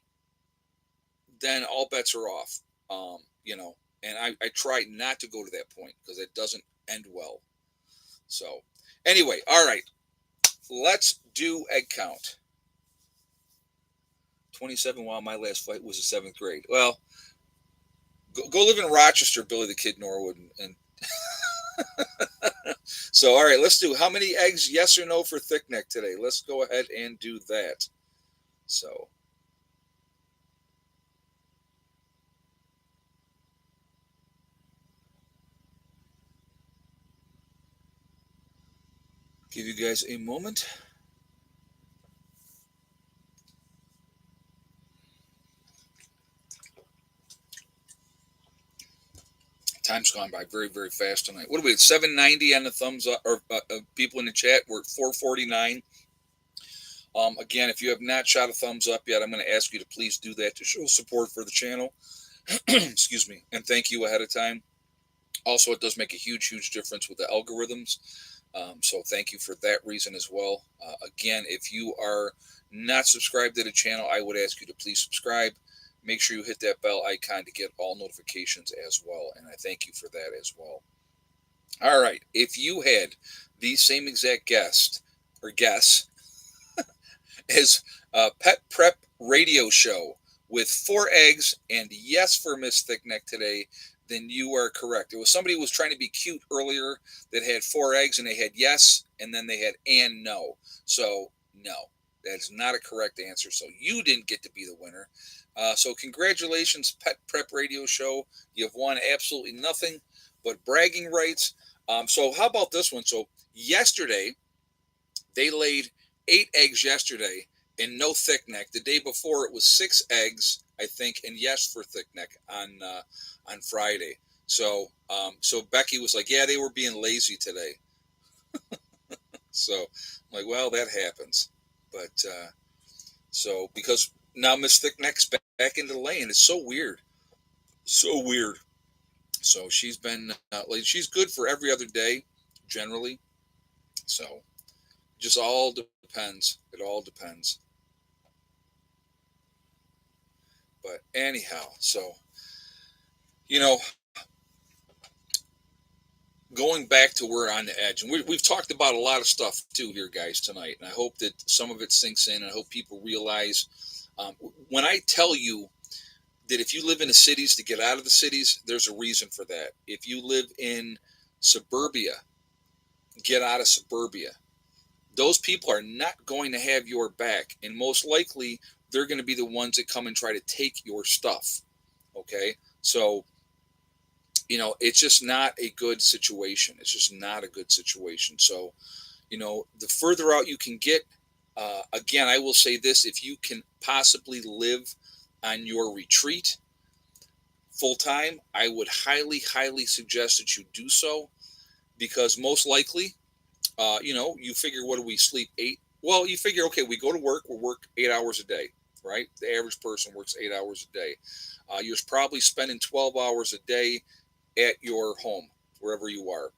then all bets are off. And I try not to go to that point because it doesn't end well. So anyway, all right. Let's do egg count. 27. While my last flight was the seventh grade. Well, go live in Rochester, Billy the Kid Norwood. And so, all right, let's do how many eggs, yes or no, for thick neck today. Let's go ahead and do that. So, give you guys a moment. Time's gone by very, very fast tonight. What are we at? 790 on the thumbs up, or people in the chat. We're at 449. Again, if you have not shot a thumbs up yet, I'm going to ask you to please do that to show support for the channel. Excuse me. And thank you ahead of time. Also, it does make a huge, huge difference with the algorithms. So thank you for that reason as well. Again, if you are not subscribed to the channel, I would ask you to please subscribe. Make sure you hit that bell icon to get all notifications as well. And I thank you for that as well. All right. If you had the same exact guest or guess as Pet Prep Radio Show with 4 eggs and yes for Miss Thickneck today, then you are correct. It was somebody who was trying to be cute earlier that had 4 eggs and they had yes and then they had and no. So no, that's not a correct answer. So you didn't get to be the winner. So congratulations, Pet Prep Radio Show. You've won absolutely nothing but bragging rights. So how about this one? So yesterday they laid 8 eggs yesterday and no thick neck. The day before it was 6 eggs, I think, and yes for thick neck on Friday. So so Becky was like, yeah, they were being lazy today. So I'm like, well, that happens. But so because now Miss Thickneck's back into the lane. It's so weird. So weird. So she's been like she's good for every other day, generally. So just all depends. It all depends. But anyhow, so you know, going back to we're on the edge, and we've talked about a lot of stuff too here, guys, tonight. And I hope that some of it sinks in. And I hope people realize when I tell you that if you live in the cities, to get out of the cities, there's a reason for that. If you live in suburbia, get out of suburbia. Those people are not going to have your back, and most likely they're going to be the ones that come and try to take your stuff. Okay, so it's just not a good situation. It's just not a good situation. So the further out you can get, again, I will say this: if you can possibly live on your retreat full time, I would highly, highly suggest that you do so, because most likely, you figure, what do we sleep 8? Well, you figure, okay, we go to work, we work 8 hours a day, right? The average person works 8 hours a day. You're probably spending 12 hours a day at your home, wherever you are.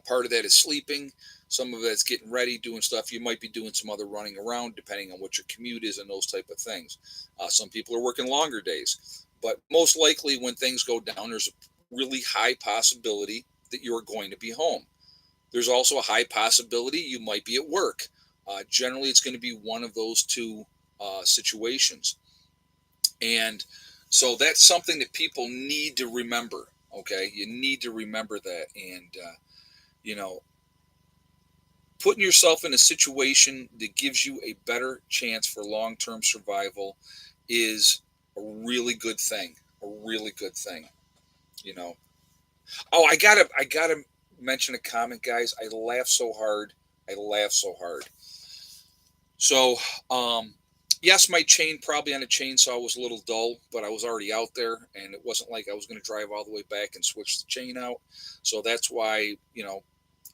Part of that is sleeping. Some of that's getting ready, doing stuff. You might be doing some other running around, depending on what your commute is and those type of things. Some people are working longer days, but most likely when things go down, there's a really high possibility that you're going to be home. There's also a high possibility you might be at work. Generally, it's going to be one of those two situations. And so that's something that people need to remember. Okay, you need to remember that. And, you know, putting yourself in a situation that gives you a better chance for long term survival is a really good thing. A really good thing, you know. Oh, I gotta mention a comment, guys. I laugh so hard. I laugh so hard. So, yes, my chain probably on a chainsaw was a little dull, but I was already out there, and it wasn't like I was going to drive all the way back and switch the chain out. So that's why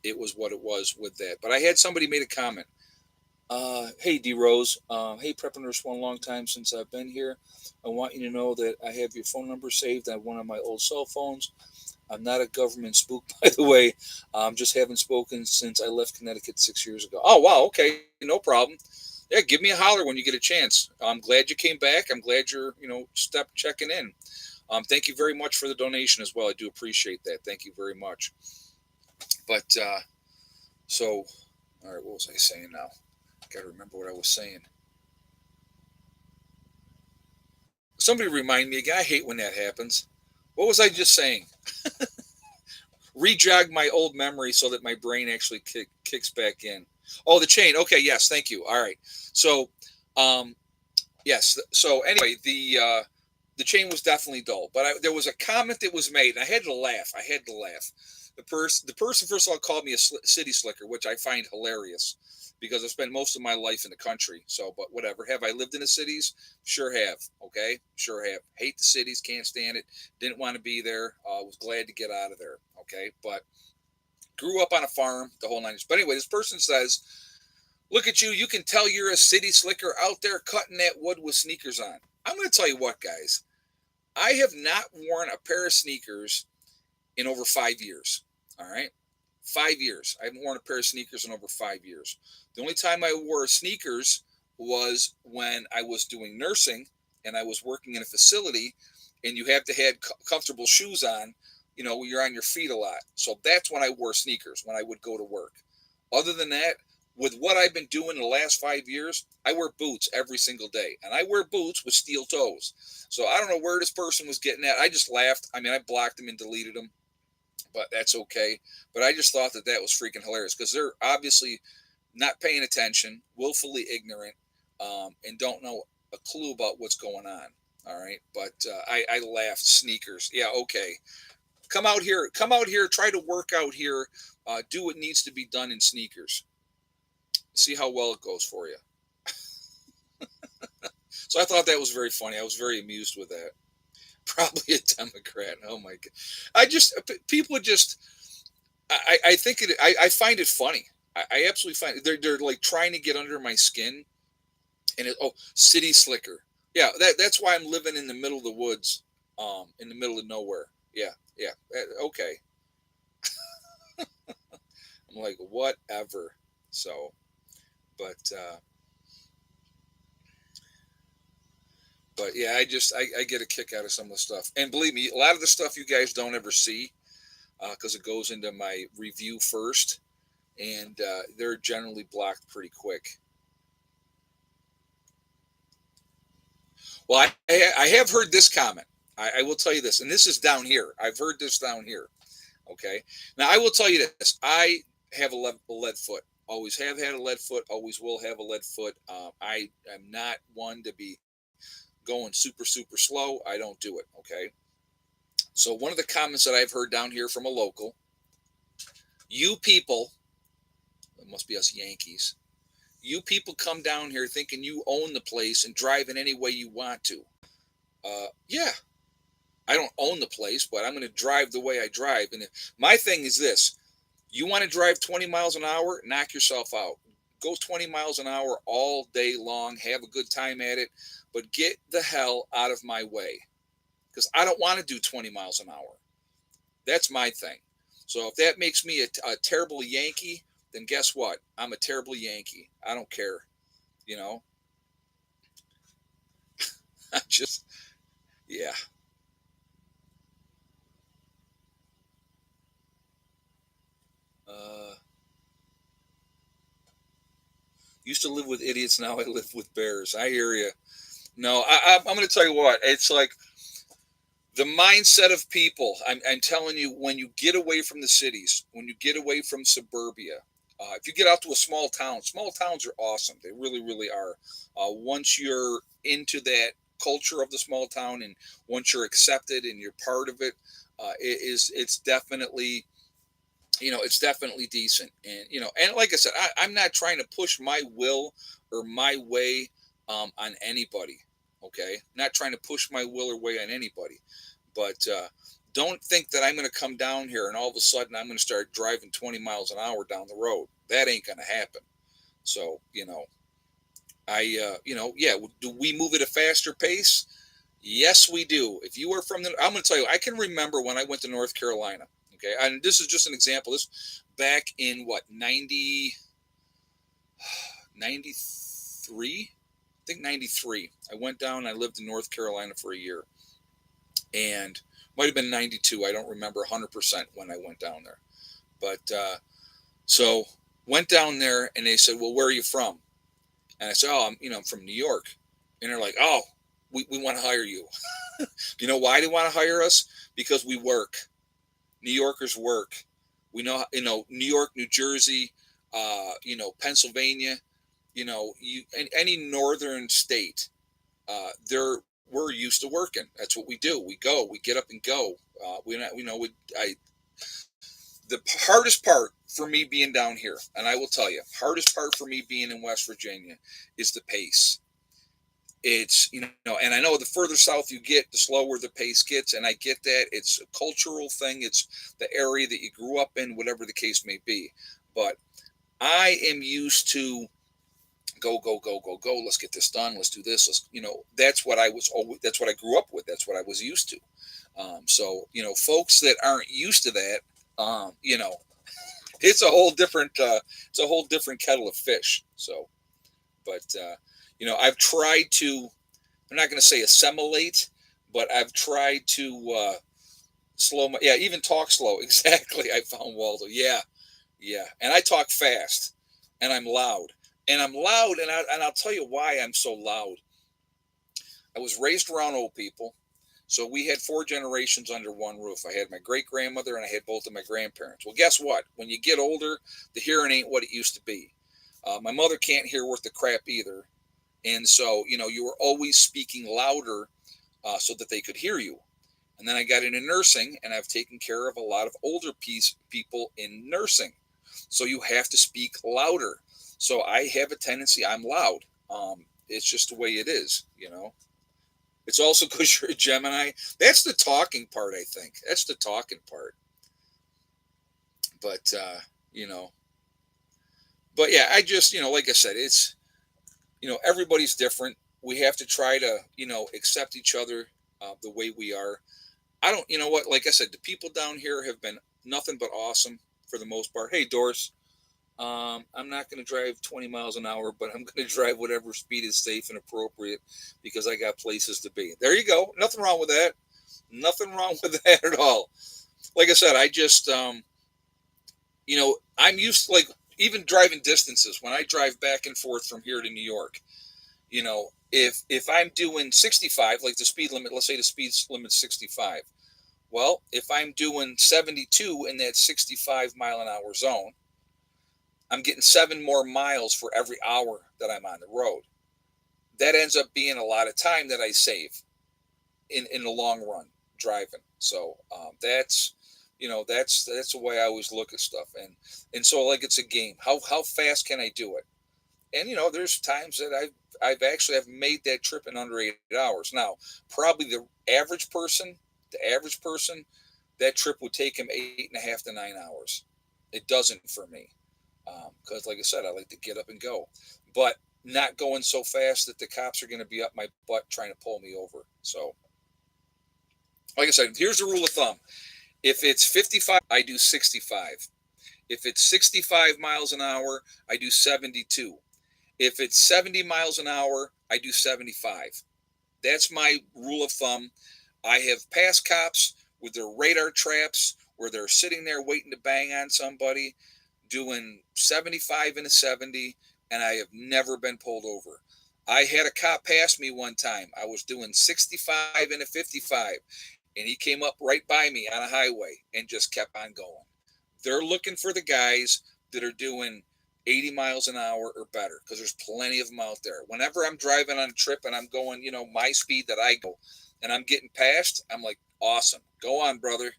it was what it was with that. But I had somebody made a comment. Hey D Rose, hey Preppers, one long time since I've been here. I want you to know that I have your phone number saved on one of my old cell phones. I'm not a government spook, by the way. Just haven't spoken since I left Connecticut 6 years ago. Oh, wow. Okay. No problem. Yeah, give me a holler when you get a chance. I'm glad you came back. I'm glad you're, step checking in. Thank you very much for the donation as well. I do appreciate that. Thank you very much. But, so, all right, what was I saying now? Got to remember what I was saying. Somebody remind me again. I hate when that happens. What was I just saying? Rejog my old memory so that my brain actually kicks back in. Oh, the chain. Okay, yes, thank you. All right. So, yes. So anyway, the chain was definitely dull, but there was a comment that was made, and I had to laugh. I had to laugh. The person first of all called me a city slicker, which I find hilarious because I spent most of my life in the country. So, but whatever. Have I lived in the cities? Sure have. Okay, sure have. Hate the cities, can't stand it. Didn't want to be there. Was glad to get out of there. Okay, but grew up on a farm, the whole nine. But anyway, this person says, "Look at you. You can tell you're a city slicker out there cutting that wood with sneakers on." I'm going to tell you what, guys. I have not worn a pair of sneakers in over 5 years. All right. 5 years. I haven't worn a pair of sneakers in over 5 years. The only time I wore sneakers was when I was doing nursing and I was working in a facility, and you have to have comfortable shoes on. You're on your feet a lot. So that's when I wore sneakers, when I would go to work. Other than that, with what I've been doing in the last 5 years, I wear boots every single day. And I wear boots with steel toes. So I don't know where this person was getting at. I just laughed. I mean, I blocked them and deleted them, but that's okay. But I just thought that that was freaking hilarious because they're obviously not paying attention, willfully ignorant, and don't know a clue about what's going on. All right, but I laughed. Sneakers, yeah, okay. Come out here, try to work out here, do what needs to be done in sneakers. See how well it goes for you. So I thought that was very funny. I was very amused with that. Probably a Democrat. Oh my god! People just. I think I find it funny. I absolutely find they're like trying to get under my skin. And city slicker. Yeah, that's why I'm living in the middle of the woods, in the middle of nowhere. Yeah, yeah. Okay. I'm like, whatever. So, but but yeah, I get a kick out of some of the stuff. And believe me, a lot of the stuff you guys don't ever see, because it goes into my review first, and they're generally blocked pretty quick. Well, I have heard this comment. I will tell you this, and this is down here. I've heard this down here. Okay. Now I will tell you this: I have a lead foot. Always have had a lead foot. Always will have a lead foot. I am not one to be going super slow. I don't do it. Okay. So one of the comments that I've heard down here from a local, you people, it must be us Yankees. You people come down here thinking you own the place and drive in any way you want to. Yeah, I don't own the place, but I'm going to drive the way I drive. And my thing is this: you want to drive 20 miles an hour, knock yourself out. Go 20 miles an hour all day long, have a good time at it, but get the hell out of my way, because I don't want to do 20 miles an hour. That's my thing. So if that makes me a terrible Yankee, then guess what? I'm a terrible Yankee. I don't care. You know, I just, yeah. Uh, Used to live with idiots. Now I live with bears. I hear you. No, I'm going to tell you what. It's like the mindset of people. I'm telling you, when you get away from the cities, when you get away from suburbia, if you get out to a small towns are awesome. They really are. Once you're into that culture of the small town, and once you're accepted and you're part of it, it's definitely, it's definitely decent. And and like I said, I'm not trying to push my will or my way, on anybody. Okay, not trying to push my will or way on anybody, but don't think that I'm going to come down here and all of a sudden I'm going to start driving 20 miles an hour down the road. That ain't going to happen. So yeah. Do we move at a faster pace? Yes, we do. If you are from I'm going to tell you, I can remember when I went to North Carolina. Okay, and this is just an example. This back in what, 93? I think 93. I went down. I lived in North Carolina for a year, and might have been 92. I don't remember 100% when I went down there, but so went down there, and they said, "Well, where are you from?" And I said, "Oh, I'm from New York." And they're like, "Oh, we want to hire you." You know why they want to hire us? Because we work. New Yorkers work. We know, New York, New Jersey, Pennsylvania, any northern state, we're used to working. That's what we do. We go, we get up and go. We not, I The hardest part for me being down here, and I will tell you, hardest part for me being in West Virginia is the pace. It's, and I know the further south you get, the slower the pace gets, and I get that. It's a cultural thing. It's the area that you grew up in, whatever the case may be. But I am used to go, go, go, go, go. Let's get this done. Let's do this. That's what I was always. That's what I grew up with. That's what I was used to. So folks that aren't used to that, it's a whole different. It's a whole different kettle of fish. So, but I've tried to. I'm not going to say assimilate, but I've tried to slow my. Yeah, even talk slow. Exactly. I found Waldo. Yeah, yeah, and I talk fast, and I'm loud, and I'll tell you why I'm so loud. I was raised around old people, so we had four generations under one roof. I had my great grandmother, and I had both of my grandparents. Well, guess what? When you get older, the hearing ain't what it used to be. My mother can't hear worth the crap either, and so you were always speaking louder, so that they could hear you. And then I got into nursing, and I've taken care of a lot of older people in nursing. So you have to speak louder. So I have a tendency, I'm loud. It's just the way it is. It's also because you're a Gemini. That's the talking part, I think. That's the talking part. But, you know, But yeah, I just, like I said, it's, everybody's different. We have to try to, accept each other the way we are. I don't, you know what, like I said, the people down here have been nothing but awesome for the most part. Hey, Doris, I'm not going to drive 20 miles an hour, but I'm going to drive whatever speed is safe and appropriate because I got places to be. There you go. Nothing wrong with that. Nothing wrong with that at all. Like I said, I just, I'm used to, like, even driving distances. When I drive back and forth from here to New York, if I'm doing 65, like the speed limit, let's say the speed limit's 65. Well, if I'm doing 72 in that 65-mile-an-hour zone, I'm getting 7 more miles for every hour that I'm on the road. That ends up being a lot of time that I save in the long run driving. So that's the way I always look at stuff. And so, like, it's a game. How fast can I do it? And there's times that I've actually have made that trip in under 8 hours. Now, probably the average person, that trip would take him 8.5 to 9 hours. It doesn't for me, because, like I said, I like to get up and go, but not going so fast that the cops are going to be up my butt trying to pull me over. So, like I said, here's the rule of thumb: if it's 55, I do 65. If it's 65 miles an hour, I do 72. If it's 70 miles an hour, I do 75. That's my rule of thumb. I have passed cops with their radar traps where they're sitting there waiting to bang on somebody, doing 75 in a 70, and I have never been pulled over. I had a cop pass me one time. I was doing 65 in a 55, and he came up right by me on a highway and just kept on going. They're looking for the guys that are doing 80 miles an hour or better, because there's plenty of them out there. Whenever I'm driving on a trip and I'm going, my speed that I go, and I'm getting passed, I'm like, awesome. Go on, brother.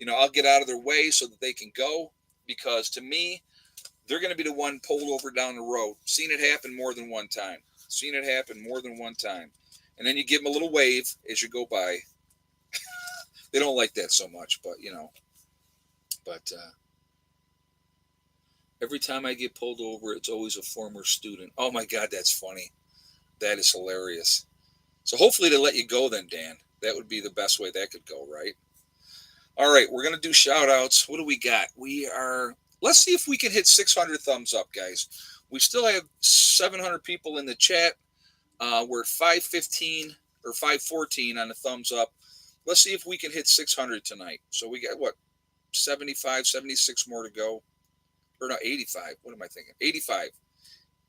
I'll get out of their way so that they can go, because to me, they're going to be the one pulled over down the road. Seen it happen more than one time. Seen it happen more than one time. And then you give them a little wave as you go by. They don't like that so much, but every time I get pulled over, it's always a former student. Oh my God, that's funny. That is hilarious. So hopefully they let you go then, Dan. That would be the best way that could go, right? All right, we're going to do shout outs. What do we got? Let's see if we can hit 600 thumbs up, guys. We still have 700 people in the chat. We're at 515 or 514 on the thumbs up. Let's see if we can hit 600 tonight. So we got, what, 75, 76 more to go? Or no, 85. What am I thinking? 85.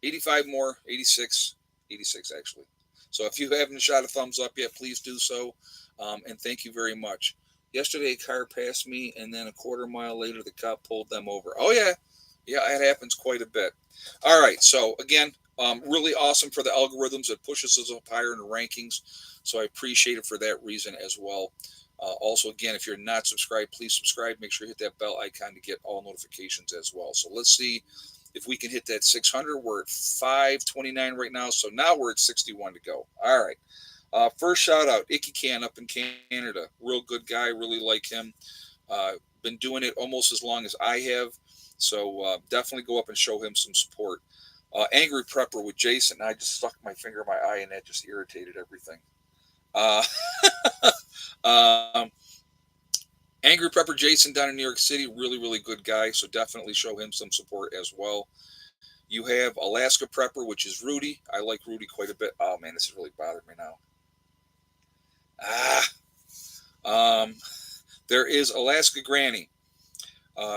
85 more, 86, 86 actually. So if you haven't shot a thumbs up yet, please do so. And thank you very much. Yesterday, a car passed me, and then a quarter mile later, the cop pulled them over. Oh, yeah. Yeah, it happens quite a bit. All right. So, again, really awesome for the algorithms. It pushes us up higher in the rankings. So I appreciate it for that reason as well. Also, again, if you're not subscribed, please subscribe. Make sure you hit that bell icon to get all notifications as well. So let's see if we can hit that 600. We're at 529 right now. So now we're at 61 to go. All right. First shout out, Icky Can up in Canada. Real good guy. Really like him. Been doing it almost as long as I have. So definitely go up and show him some support. Angry Prepper with Jason. I just stuck my finger in my eye and that just irritated everything. Uh, um, Angry Prepper Jason down in New York City, really, really good guy. So definitely show him some support as well. You have Alaska Prepper, which is Rudy. I like Rudy quite a bit. Oh man, this is really bothering me now. Um, there is Alaska Granny.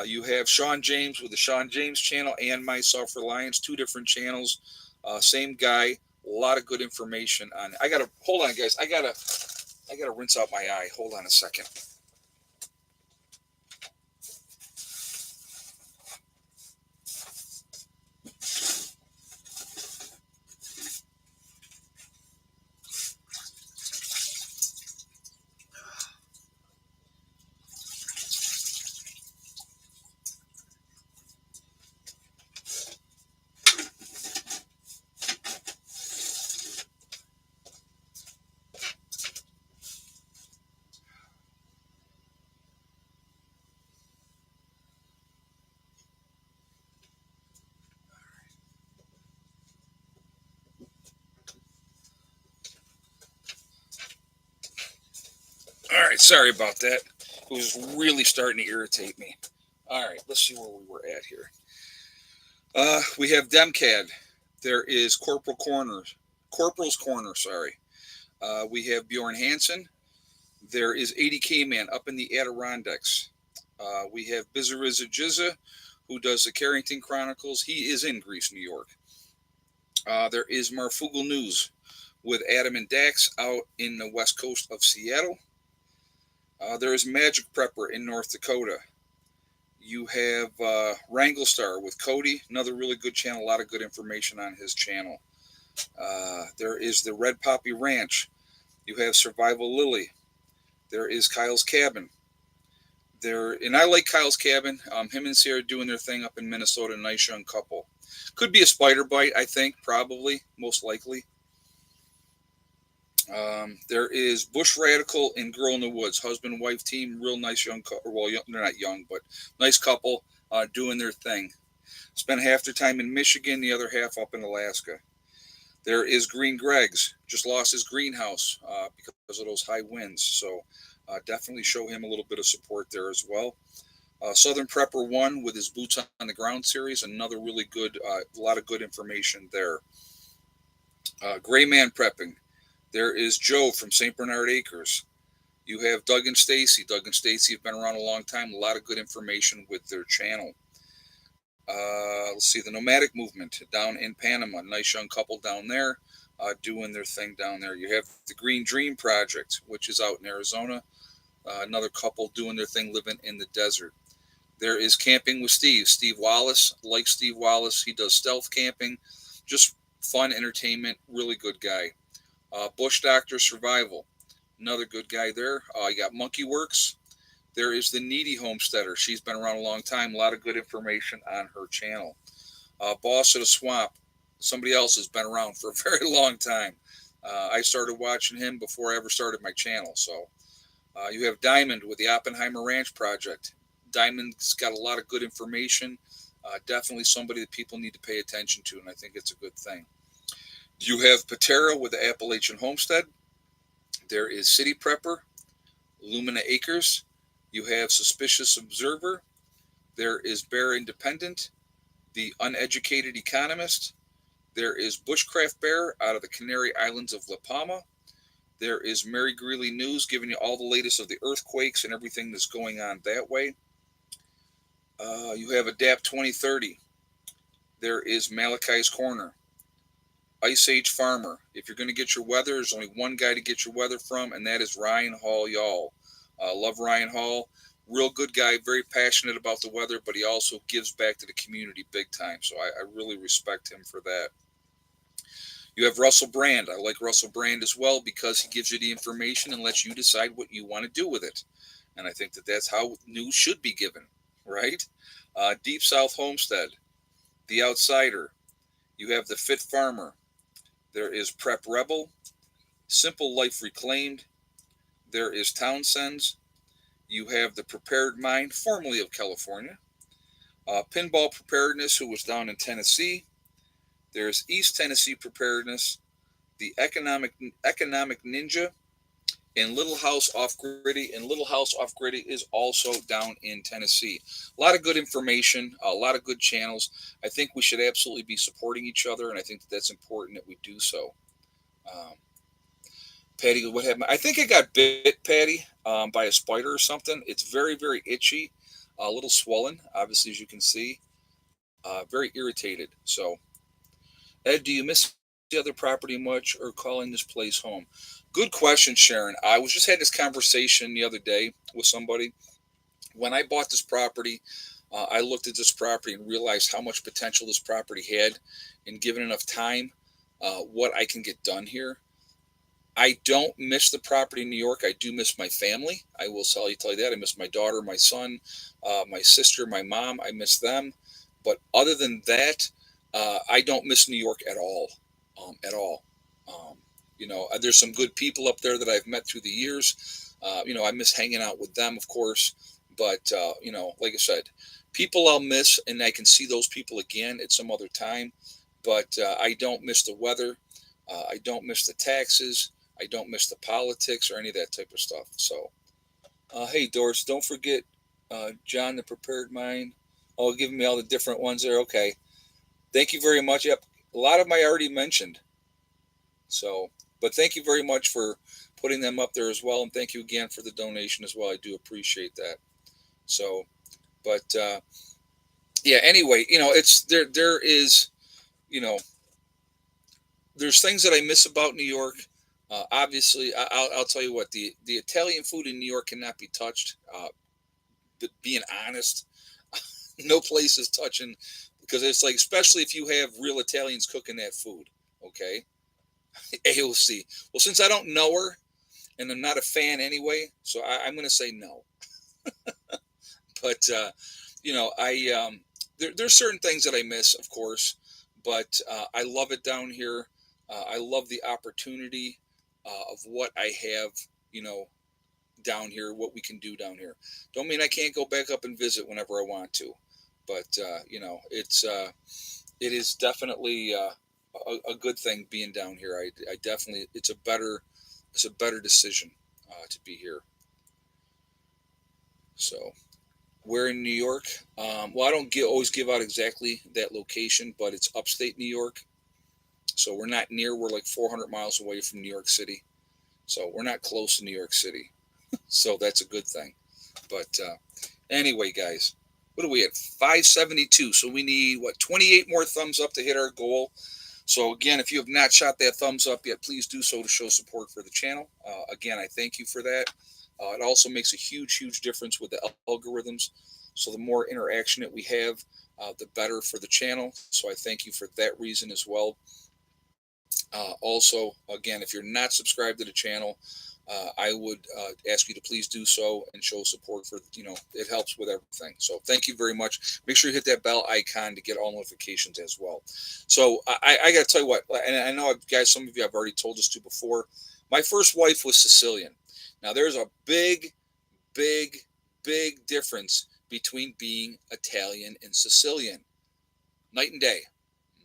You have Sean James with the Sean James channel and myself Reliance, two different channels. Same guy. A lot of good information on. I gotta hold on, guys. I gotta rinse out my eye. Hold on a second. right, sorry about that. It was really starting to irritate me. All right, let's see where we were at here. We have Demcad. There is Corporal's Corner. Sorry. We have Bjorn Hansen. There is 80K Man up in the Adirondacks. We have Bizariza Jizza, who does the Carrington Chronicles. He is in Greece, New York. There is Marfugal News with Adam and Dax out in the west coast of Seattle. There is Magic Prepper in North Dakota. You have Wranglestar with Cody, another really good channel, a lot of good information on his channel. There is the Red Poppy Ranch. You have Survival Lily. There is Kyle's Cabin. And I like Kyle's Cabin. Him and Sarah doing their thing up in Minnesota, nice young couple. Could be a spider bite, I think, probably, most likely. There is Bush Radical and Girl in the Woods, husband wife team, real nice young couple. Well, they're not young, but nice couple doing their thing. Spent half their time in Michigan, the other half up in Alaska. There is Green Greg's, just lost his greenhouse because of those high winds. So definitely show him a little bit of support there as well. Southern Prepper 1 with his Boots on the Ground series, another really good, a lot of good information there. Gray Man Prepping. There is Joe from St. Bernard Acres. You have Doug and Stacy. Doug and Stacy have been around a long time. A lot of good information with their channel. Let's see, the Nomadic Movement down in Panama. Nice young couple down there doing their thing down there. You have the Green Dream Project, which is out in Arizona. Another couple doing their thing, living in the desert. There is Camping with Steve. Steve Wallace. Like Steve Wallace, he does stealth camping. Just fun entertainment. Really good guy. Bush Doctor Survival. Another good guy there. You got Monkey Works. There is the Needy Homesteader. She's been around a long time. A lot of good information on her channel. Boss of the Swamp. Somebody else has been around for a very long time. I started watching him before I ever started my channel. So you have Diamond with the Oppenheimer Ranch Project. Diamond's got a lot of good information. Definitely somebody that people need to pay attention to, and I think it's a good thing. You have Patera with the Appalachian Homestead. There is City Prepper, Lumina Acres. You have Suspicious Observer. There is Bear Independent, the Uneducated Economist. There is Bushcraft Bear out of the Canary Islands of La Palma. There is Mary Greeley News, giving you all the latest of the earthquakes and everything that's going on that way. You have Adapt 2030. There is Malachi's Corner. Ice Age Farmer. If you're going to get your weather, there's only one guy to get your weather from, and that is Ryan Hall Y'all. Love Ryan Hall. Real good guy, very passionate about the weather, but he also gives back to the community big time. So I really respect him for that. You have Russell Brand. I like Russell Brand as well because he gives you the information and lets you decide what you want to do with it. And I think that that's how news should be given, right? Deep South Homestead. The Outsider. You have The Fit Farmer. There is Prep Rebel, Simple Life Reclaimed. There is Townsend's. You have the Prepared Mind, formerly of California. Pinball Preparedness, who was down in Tennessee. There's East Tennessee Preparedness, the Economic Ninja, and Little House Off Griddy. And Little House Off Griddy is also down in Tennessee. A lot of good information, a lot of good channels. I think we should absolutely be supporting each other, and I think that that's important that we do so. Patty, what happened? I think I got bit, Patty, by a spider or something. It's very, very itchy, a little swollen, obviously, as you can see. Very irritated. So, Ed, do you miss the other property much or calling this place home? Good question, Sharon. I was just had this conversation the other day with somebody. When I bought this property, I looked at this property and realized how much potential this property had, and given enough time, what I can get done here. I don't miss the property in New York. I do miss my family. I will tell you that. I miss my daughter, my son, my sister, my mom. I miss them. But other than that, I don't miss New York at all. At all. There's some good people up there that I've met through the years. I miss hanging out with them, of course. But, like I said, people I'll miss, and I can see those people again at some other time. But I don't miss the weather. I don't miss the taxes. I don't miss the politics or any of that type of stuff. So, Hey, Doris, don't forget John the Prepared Mind. Oh, giving me all the different ones there. Okay. Thank you very much. Yep. A lot of them I already mentioned. So, but thank you very much for putting them up there as well. And thank you again for the donation as well. I do appreciate that. So, but yeah, anyway, it's there is, you know, there's things that I miss about New York. Obviously, I'll tell you what, the Italian food in New York cannot be touched. Being honest, no place is touching because it's like, especially if you have real Italians cooking that food. Okay, AOC. Well, since I don't know her and I'm not a fan anyway, so I'm going to say no. But there's certain things that I miss, of course, but I love it down here. I love the opportunity of what I have, you know, down here, what we can do down here. Don't mean I can't go back up and visit whenever I want to, but it is definitely a good thing being down here. I definitely it's a better decision to be here. So we're in New York. Well, I don't always give out exactly that location, but it's upstate New York. So we're not near. We're like 400 miles away from New York City. So we're not close to New York City. So that's a good thing. But anyway, guys, what are we at? 572. So we need, what, 28 more thumbs up to hit our goal. So again, if you have not shot that thumbs up yet, please do so to show support for the channel. Again, I thank you for that. It also makes a huge difference with the algorithms. So the more interaction that we have, the better for the channel. So I thank you for that reason as well. Also, again, if you're not subscribed to the channel, I would ask you to please do so and show support for, it helps with everything. So thank you very much. Make sure you hit that bell icon to get all notifications as well. So I got to tell you what, and I know, guys, some of you have already told us to before. My first wife was Sicilian. Now, there's a big, big difference between being Italian and Sicilian. Night and day.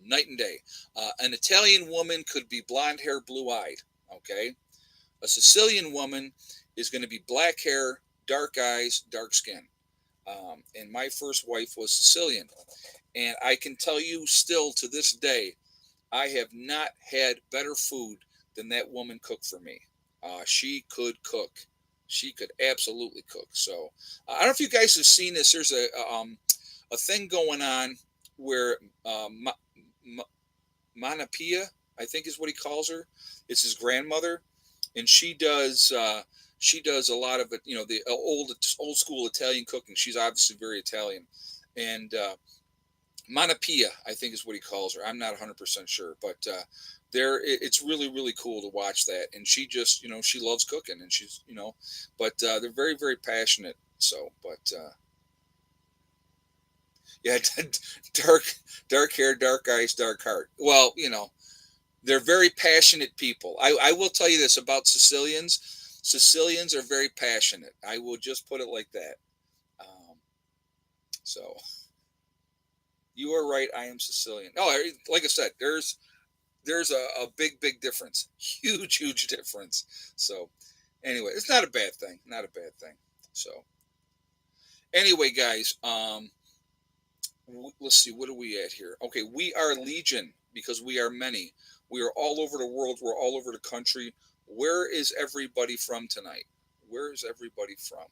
Night and day. An Italian woman could be blonde hair, blue eyed. Okay. A Sicilian woman is going to be black hair, dark eyes, dark skin. And my first wife was Sicilian. And I can tell you still to this day, I have not had better food than that woman cooked for me. She could cook. She could absolutely cook. So I don't know if you guys have seen this. There's a thing going on where Manapia, I think is what he calls her. It's his grandmother, and she does a lot of it. The old school Italian cooking. She's obviously very Italian, and Manapia, I think is what he calls her. I'm not 100% sure, but it's really cool to watch that. And she just she loves cooking, and she's but they're very passionate. So, but yeah, dark hair, dark eyes, dark heart. Well, they're very passionate people. I will tell you this about Sicilians. Sicilians are very passionate. I will just put it like that. So you are right. I am Sicilian. Oh, like I said, there's a big difference. Huge difference. So anyway, it's not a bad thing. Not a bad thing. So anyway, guys, let's see, what are we at here? Okay, we are Legion because we are many. We are all over the world. We're all over the country. Where is everybody from tonight? Where is everybody from?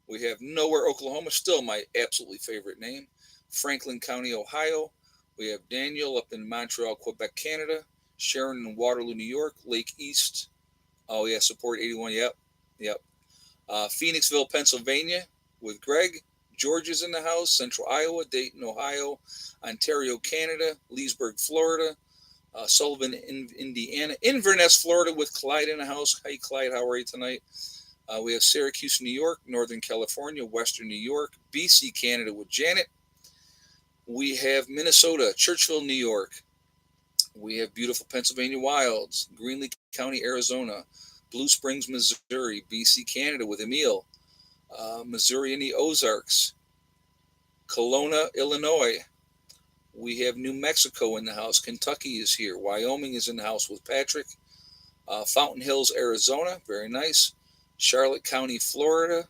We have Nowhere, Oklahoma, still my absolutely favorite name. Franklin County, Ohio. We have Daniel up in Montreal, Quebec, Canada. Sharon in Waterloo, New York. Lake East. Oh, yeah, support 81. Yep. Phoenixville, Pennsylvania with Greg. Georgia's in the house. Central Iowa. Dayton, Ohio. Ontario, Canada. Leesburg, Florida. Sullivan, Indiana. Inverness, Florida with Clyde in the house. Hey, Clyde, how are you tonight? We have Syracuse, New York. Northern California. Western New York. BC, Canada with Janet. We have Minnesota, Churchville, New York. We have beautiful Pennsylvania Wilds, Greenlee County, Arizona, Blue Springs, Missouri, BC, Canada with Emil, Missouri in the Ozarks, Kelowna, Illinois. We have New Mexico in the house. Kentucky is here. Wyoming is in the house with Patrick. Fountain Hills, Arizona. Very nice. Charlotte County, Florida.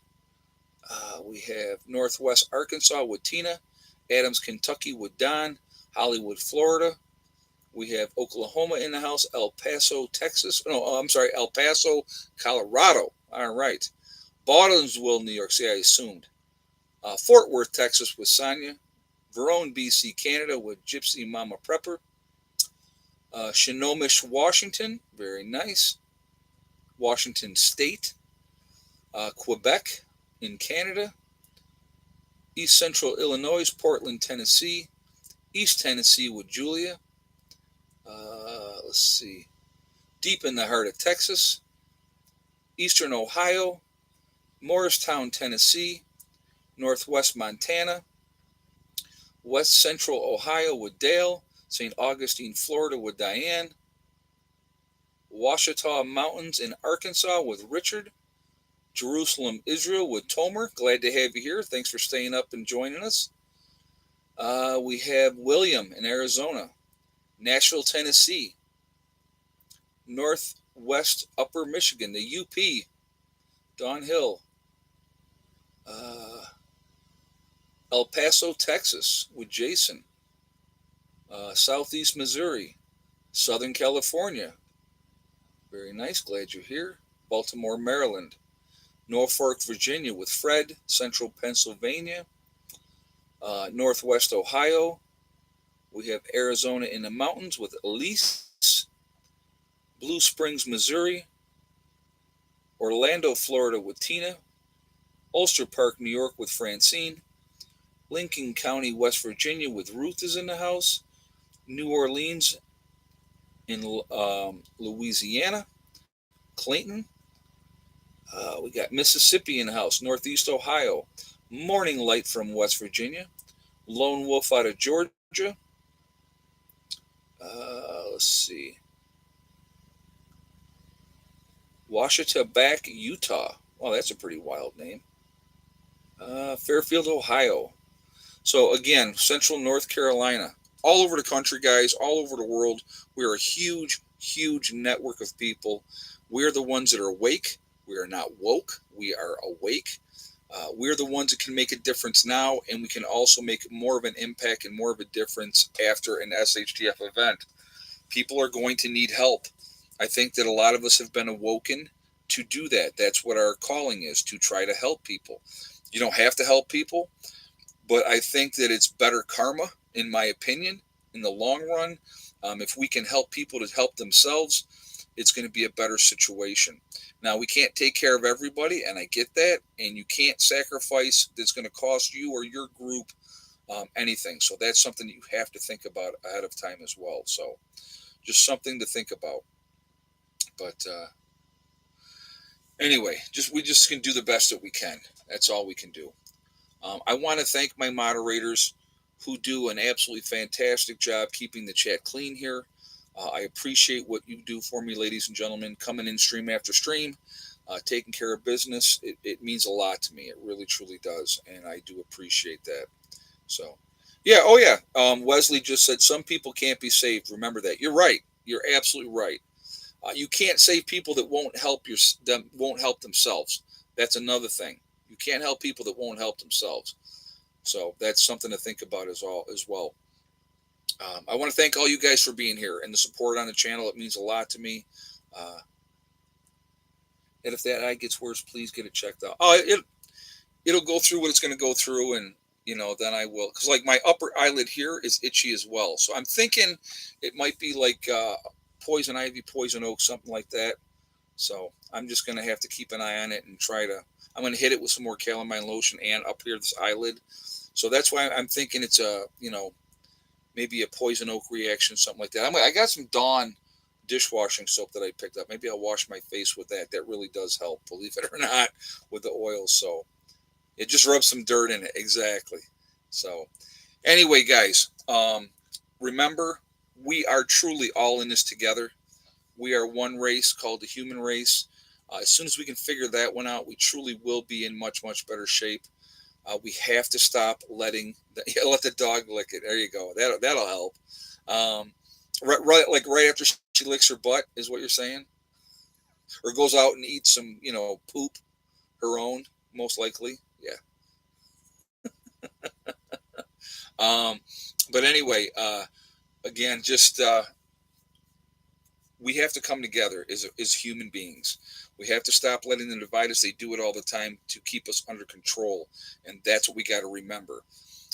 We have Northwest Arkansas with Tina. Adams, Kentucky with Don. Hollywood, Florida. We have Oklahoma in the house. El Paso, Texas. No, I'm sorry, El Paso, Colorado. All right. Baldwinsville, New York. See, I assumed. Fort Worth, Texas with Sonia. Verone, BC, Canada with Gypsy Mama Prepper. Snohomish, Washington. Very nice. Washington State. Quebec in Canada. East Central Illinois, Portland, Tennessee. East Tennessee with Julia. Let's see. Deep in the heart of Texas. Eastern Ohio. Morristown, Tennessee. Northwest Montana. West Central Ohio with Dale. St. Augustine, Florida with Diane. Ouachita Mountains in Arkansas with Richard. Jerusalem, Israel with Tomer. Glad to have you here. Thanks for staying up and joining us. We have William in Arizona. Nashville, Tennessee. Northwest Upper Michigan, the UP. Don Hill. El Paso, Texas with Jason. Southeast Missouri. Southern California. Very nice. Glad you're here. Baltimore, Maryland. Norfolk, Virginia with Fred. Central Pennsylvania. Northwest Ohio. We have Arizona in the mountains with Elise. Blue Springs, Missouri. Orlando, Florida with Tina. Ulster Park, New York with Francine. Lincoln County, West Virginia with Ruth is in the house. New Orleans in Louisiana. Clayton. We got Mississippi in the house. Northeast Ohio. Morning Light from West Virginia. Lone Wolf out of Georgia. Let's see. Ouachita Back, Utah. Wow, that's a pretty wild name. Fairfield, Ohio. So again, Central North Carolina. All over the country, guys. All over the world. We are a huge, huge network of people. We are the ones that are awake. We are not woke. We are awake. We're the ones that can make a difference now, and we can also make more of an impact and more of a difference after an SHTF event. People are going to need help. I think that a lot of us have been awoken to do that. That's what our calling is, to try to help people. You don't have to help people, but I think that it's better karma, in my opinion, in the long run. If we can help people to help themselves, it's going to be a better situation. Now, we can't take care of everybody, and I get that, and you can't sacrifice that's going to cost you or your group anything. So that's something that you have to think about ahead of time as well. So just something to think about. But anyway, we just can do the best that we can. That's all we can do. I want to thank my moderators who do an absolutely fantastic job keeping the chat clean here. I appreciate what you do for me, ladies and gentlemen, coming in stream after stream, taking care of business. It means a lot to me. It really, truly does. And I do appreciate that. So, yeah. Oh, yeah. Wesley just said some people can't be saved. Remember that. You're right. You're absolutely right. You can't save people that won't help themselves. That's another thing. You can't help people that won't help themselves. So that's something to think about as well. I want to thank all you guys for being here and the support on the channel. It means a lot to me. And if that eye gets worse, please get it checked out. Oh, it'll go through what it's going to go through, and then I will. Because like my upper eyelid here is itchy as well. So I'm thinking it might be like poison ivy, poison oak, something like that. So I'm just going to have to keep an eye on it and I'm going to hit it with some more calamine lotion and up here this eyelid. So that's why I'm thinking it's maybe a poison oak reaction, something like that. I got some Dawn dishwashing soap that I picked up. Maybe I'll wash my face with that. That really does help, believe it or not, with the oil. So it just rubs some dirt in it. Exactly. So anyway, guys, remember, we are truly all in this together. We are one race called the human race. As soon as we can figure that one out, we truly will be in much, much better shape. We have to stop let the dog lick it. There you go. That'll help. Right after she licks her butt is what you're saying. or goes out and eats some, poop, her own, most likely. Yeah. Um, but anyway, again, just we have to come together as human beings. We have to stop letting them divide us. They do it all the time to keep us under control, and that's what we got to remember.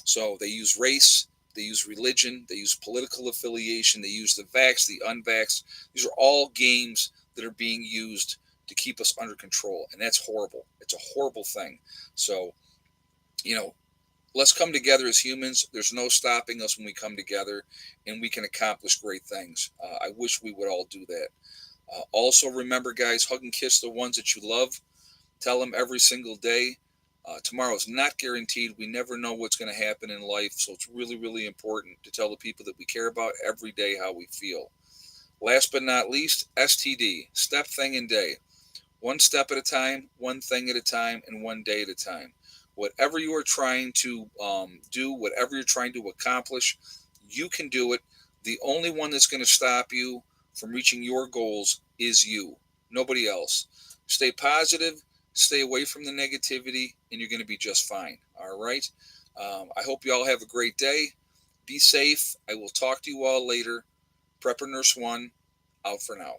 So they use race, they use religion, they use political affiliation, they use the vax, the unvax. These are all games that are being used to keep us under control, and that's horrible. It's a horrible thing. So, you know, let's come together as humans. There's no stopping us when we come together, and we can accomplish great things. I wish we would all do that. Also, remember, guys, hug and kiss the ones that you love. Tell them every single day. Tomorrow's not guaranteed. We never know what's going to happen in life, so it's really, really important to tell the people that we care about every day how we feel. Last but not least, STD, step, thing, and day. One step at a time, one thing at a time, and one day at a time. Whatever you are trying to do, whatever you're trying to accomplish, you can do it. The only one that's going to stop you from reaching your goals is you, nobody else. Stay positive, stay away from the negativity, and you're going to be just fine. All right. I hope you all have a great day. Be safe. I will talk to you all later. Prepper Nurse 1, out for now.